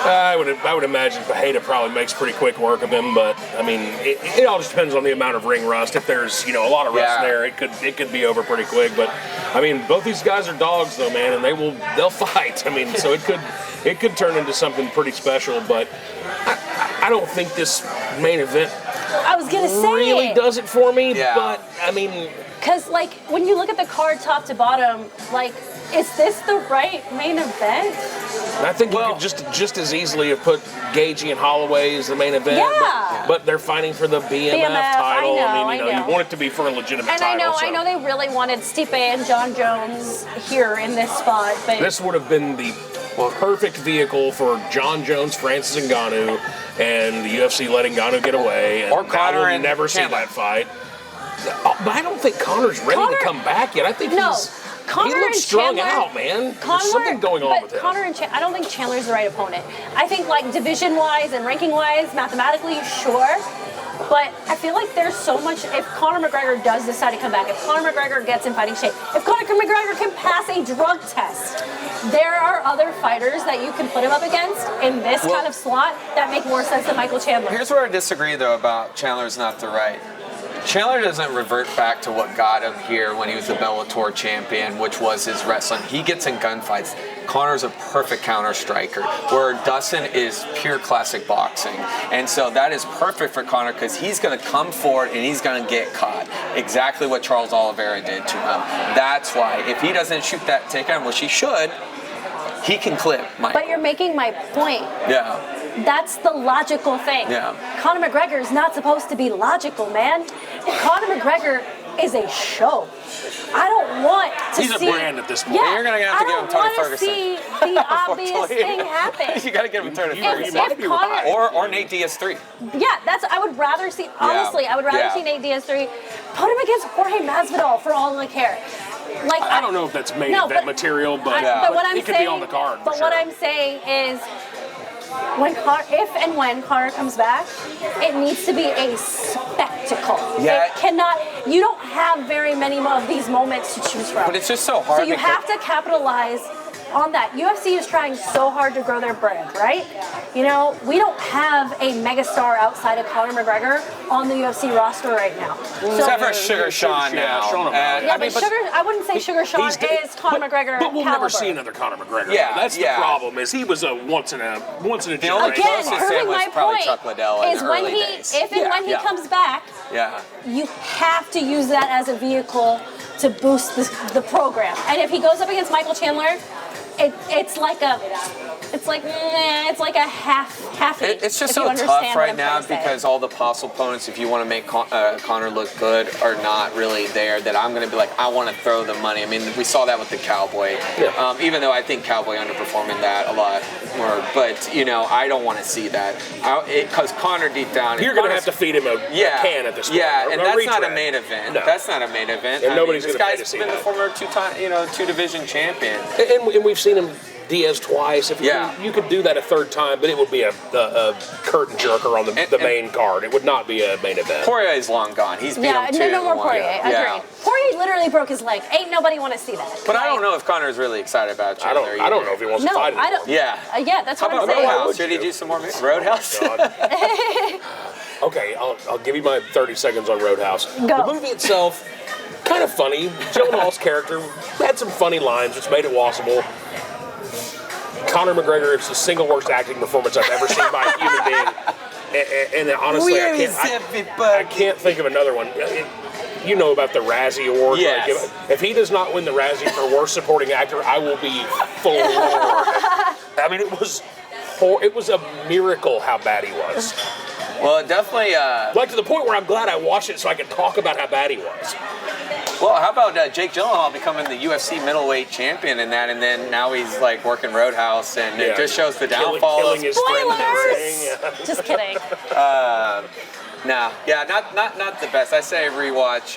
I would imagine Fajeda probably makes pretty quick work of him, but I mean, it all just depends on the amount of ring rust. If there's a lot of rust there, it could be over pretty quick. But I mean, both these guys are dogs though, man, and they'll fight. I mean, so it could turn into something pretty special. But I don't think this main event I was gonna say really does it for me. Yeah. But I mean, because like when you look at the card top to bottom, like, is this the right main event? I think you could just as easily have put Gagey and Holloway as the main event. Yeah. But they're fighting for the BMF title. I know. You want it to be for a legitimate And title. I know they really wanted Stipe and John Jones here in this spot, but This would have been the perfect vehicle for John Jones, Francis Ngannou, and the UFC letting Ngannou get away. And Or Conor we'll and never see Chandler. that fight. But I don't think Conor's ready to come back yet. I think he Connor looks and strung Chandler, out, man. There's something going on with him. Connor and I don't think Chandler's the right opponent. I think like division-wise and ranking-wise, mathematically, sure. But I feel like there's so much, if Conor McGregor does decide to come back, if Conor McGregor gets in fighting shape, if Conor McGregor can pass a drug test, there are other fighters that you can put him up against in this kind of slot that make more sense than Michael Chandler. Here's where I disagree, though, about Chandler's not the right. Chandler doesn't revert back to what got him here when he was the Bellator champion, which was his wrestling. He gets in gunfights. Conor's a perfect counter striker, where Dustin is pure classic boxing. And so that is perfect for Conor because he's going to come forward and he's going to get caught. Exactly what Charles Oliveira did to him. That's why, if he doesn't shoot that takedown, which he should, he can clip Mike. But you're making my point. Yeah. That's the logical thing. Yeah. Conor McGregor is not supposed to be logical, man. Conor McGregor is a show. I don't want to He's see... a brand at this point. Yeah, You're going to have to give him Tony Ferguson. I don't want to see the obvious thing happen. You got to give him Tony You Ferguson. might be right. Or Nate Diaz 3. Yeah, I would rather see, honestly, I would rather see Nate Diaz 3 put him against Jorge Masvidal for all I care. Like, I don't know if that's main event material, but, but what I'm it could saying, be on the card. But what I'm saying is, if and when Conor comes back, it needs to be a spectacle. Yeah. It cannot. You don't have very many of these moments to choose from. But it's just so hard. So you have to capitalize on that. UFC is trying so hard to grow their brand, right? You know, we don't have a megastar outside of Conor McGregor on the UFC roster right now. Except for Sugar Sean now. I wouldn't say Sugar Sean is Conor McGregor. But we'll caliber. never see another Conor McGregor. Yeah, That's the problem. Is he was a once in a generation. The only Again, closest proving thing was my probably point Chuck Liddell in is the when early he, days. if and when he comes back, you have to use that as a vehicle to boost the program. And if he goes up against Michael Chandler, it's like a half. It's just so tough right now because all the possible opponents, if you want to make Conor look good, are not really there. That I'm going to be like, I want to throw the money. I mean, we saw that with the Cowboy. Yeah. Even though I think Cowboy underperforming that a lot more, but you know, I don't want to see that because Conor deep down, you're going to have to feed him a can at this point. Yeah, and that's not a retread. main event. No. That's not a main event. And nobody's going to pay to see this guy's been the former two division champion. And we've seen him Diaz twice. If you could do that a third time, but it would be a curtain jerker on the main card. It would not be a main event. Poirier is long gone. He's beat him 2-1. No more Poirier. Agreed. Poirier literally broke his leg. Ain't nobody want to see that. But I don't know if Conor is really excited about Chandler. I don't know if he wants to fight him. I don't. Yeah. Yeah, that's what How I'm about saying. Roadhouse? Should he do some more Roadhouse? Okay, I'll give you my 30 seconds on Roadhouse. Go. The movie itself, kind of funny. Joe Knoll's character had some funny lines, which made it watchable. Conor McGregor, it's the single worst acting performance I've ever seen by a human being. And honestly, I can't think of another one. You know about the Razzie Award. Yes. Like, if he does not win the Razzie for Worst Supporting Actor, I will be floored. I mean, it was a miracle how bad he was. Well, definitely. Like to the point where I'm glad I watched it so I could talk about how bad he was. Well, how about Jake Gyllenhaal becoming the UFC middleweight champion in that, and then now he's like working Roadhouse, and it just shows the downfall killing his friend in the ring. Spoilers! Just kidding. No, not the best. I say rewatch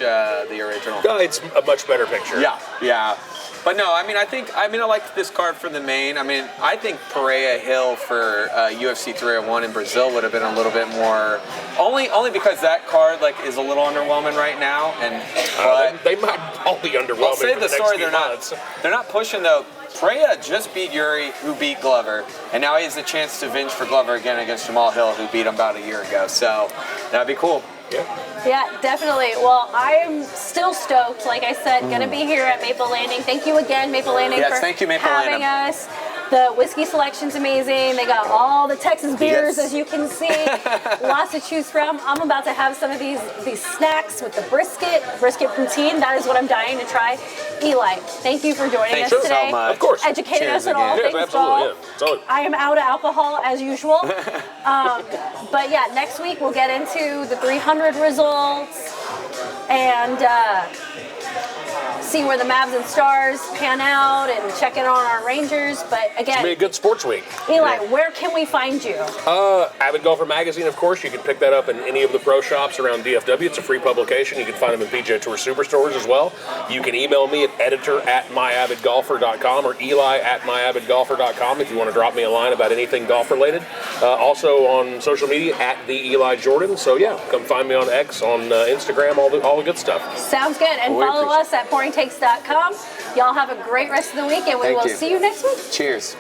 the original. No, it's a much better picture. Yeah. But no, I like this card for the main. I mean, I think Rayya Hill for UFC 301 in Brazil would have been a little bit more, only because that card is a little underwhelming right now. And they might all be underwhelming. I'll say for the next story few months. they're not pushing though. Rayya just beat Yuri, who beat Glover, and now he has the chance to avenge for Glover again against Jamal Hill, who beat him about a year ago. So that'd be cool. Yeah, definitely. Well, I'm still stoked. Like I said, gonna be here at Maple Landing. Thank you again, Maple Landing, for having us. The whiskey selection's amazing. They got all the Texas beers, as you can see. Lots to choose from. I'm about to have some of these snacks with the brisket poutine. That is what I'm dying to try. Eli, thank you for joining us today. So much. Of course. Educating us on all things golf. I am out of alcohol as usual. But yeah, next week we'll get into the 300 results and see where the Mavs and Stars pan out and check in on our Rangers. But again, it's gonna be a good sports week. Eli, where can we find you? Avid Golfer Magazine, of course. You can pick that up in any of the pro shops around DFW. It's a free publication. You can find them in PGA Tour Superstores as well. You can email me at editor@myavidgolfer.com or eli@myavidgolfer.com if you want to drop me a line about anything golf related. Also on social media at the Eli Jordan. So yeah, come find me on X, on Instagram, all the good stuff. Sounds good. And follow us at pouringtakes.com. Y'all have a great rest of the week, and we will see you next week. Cheers.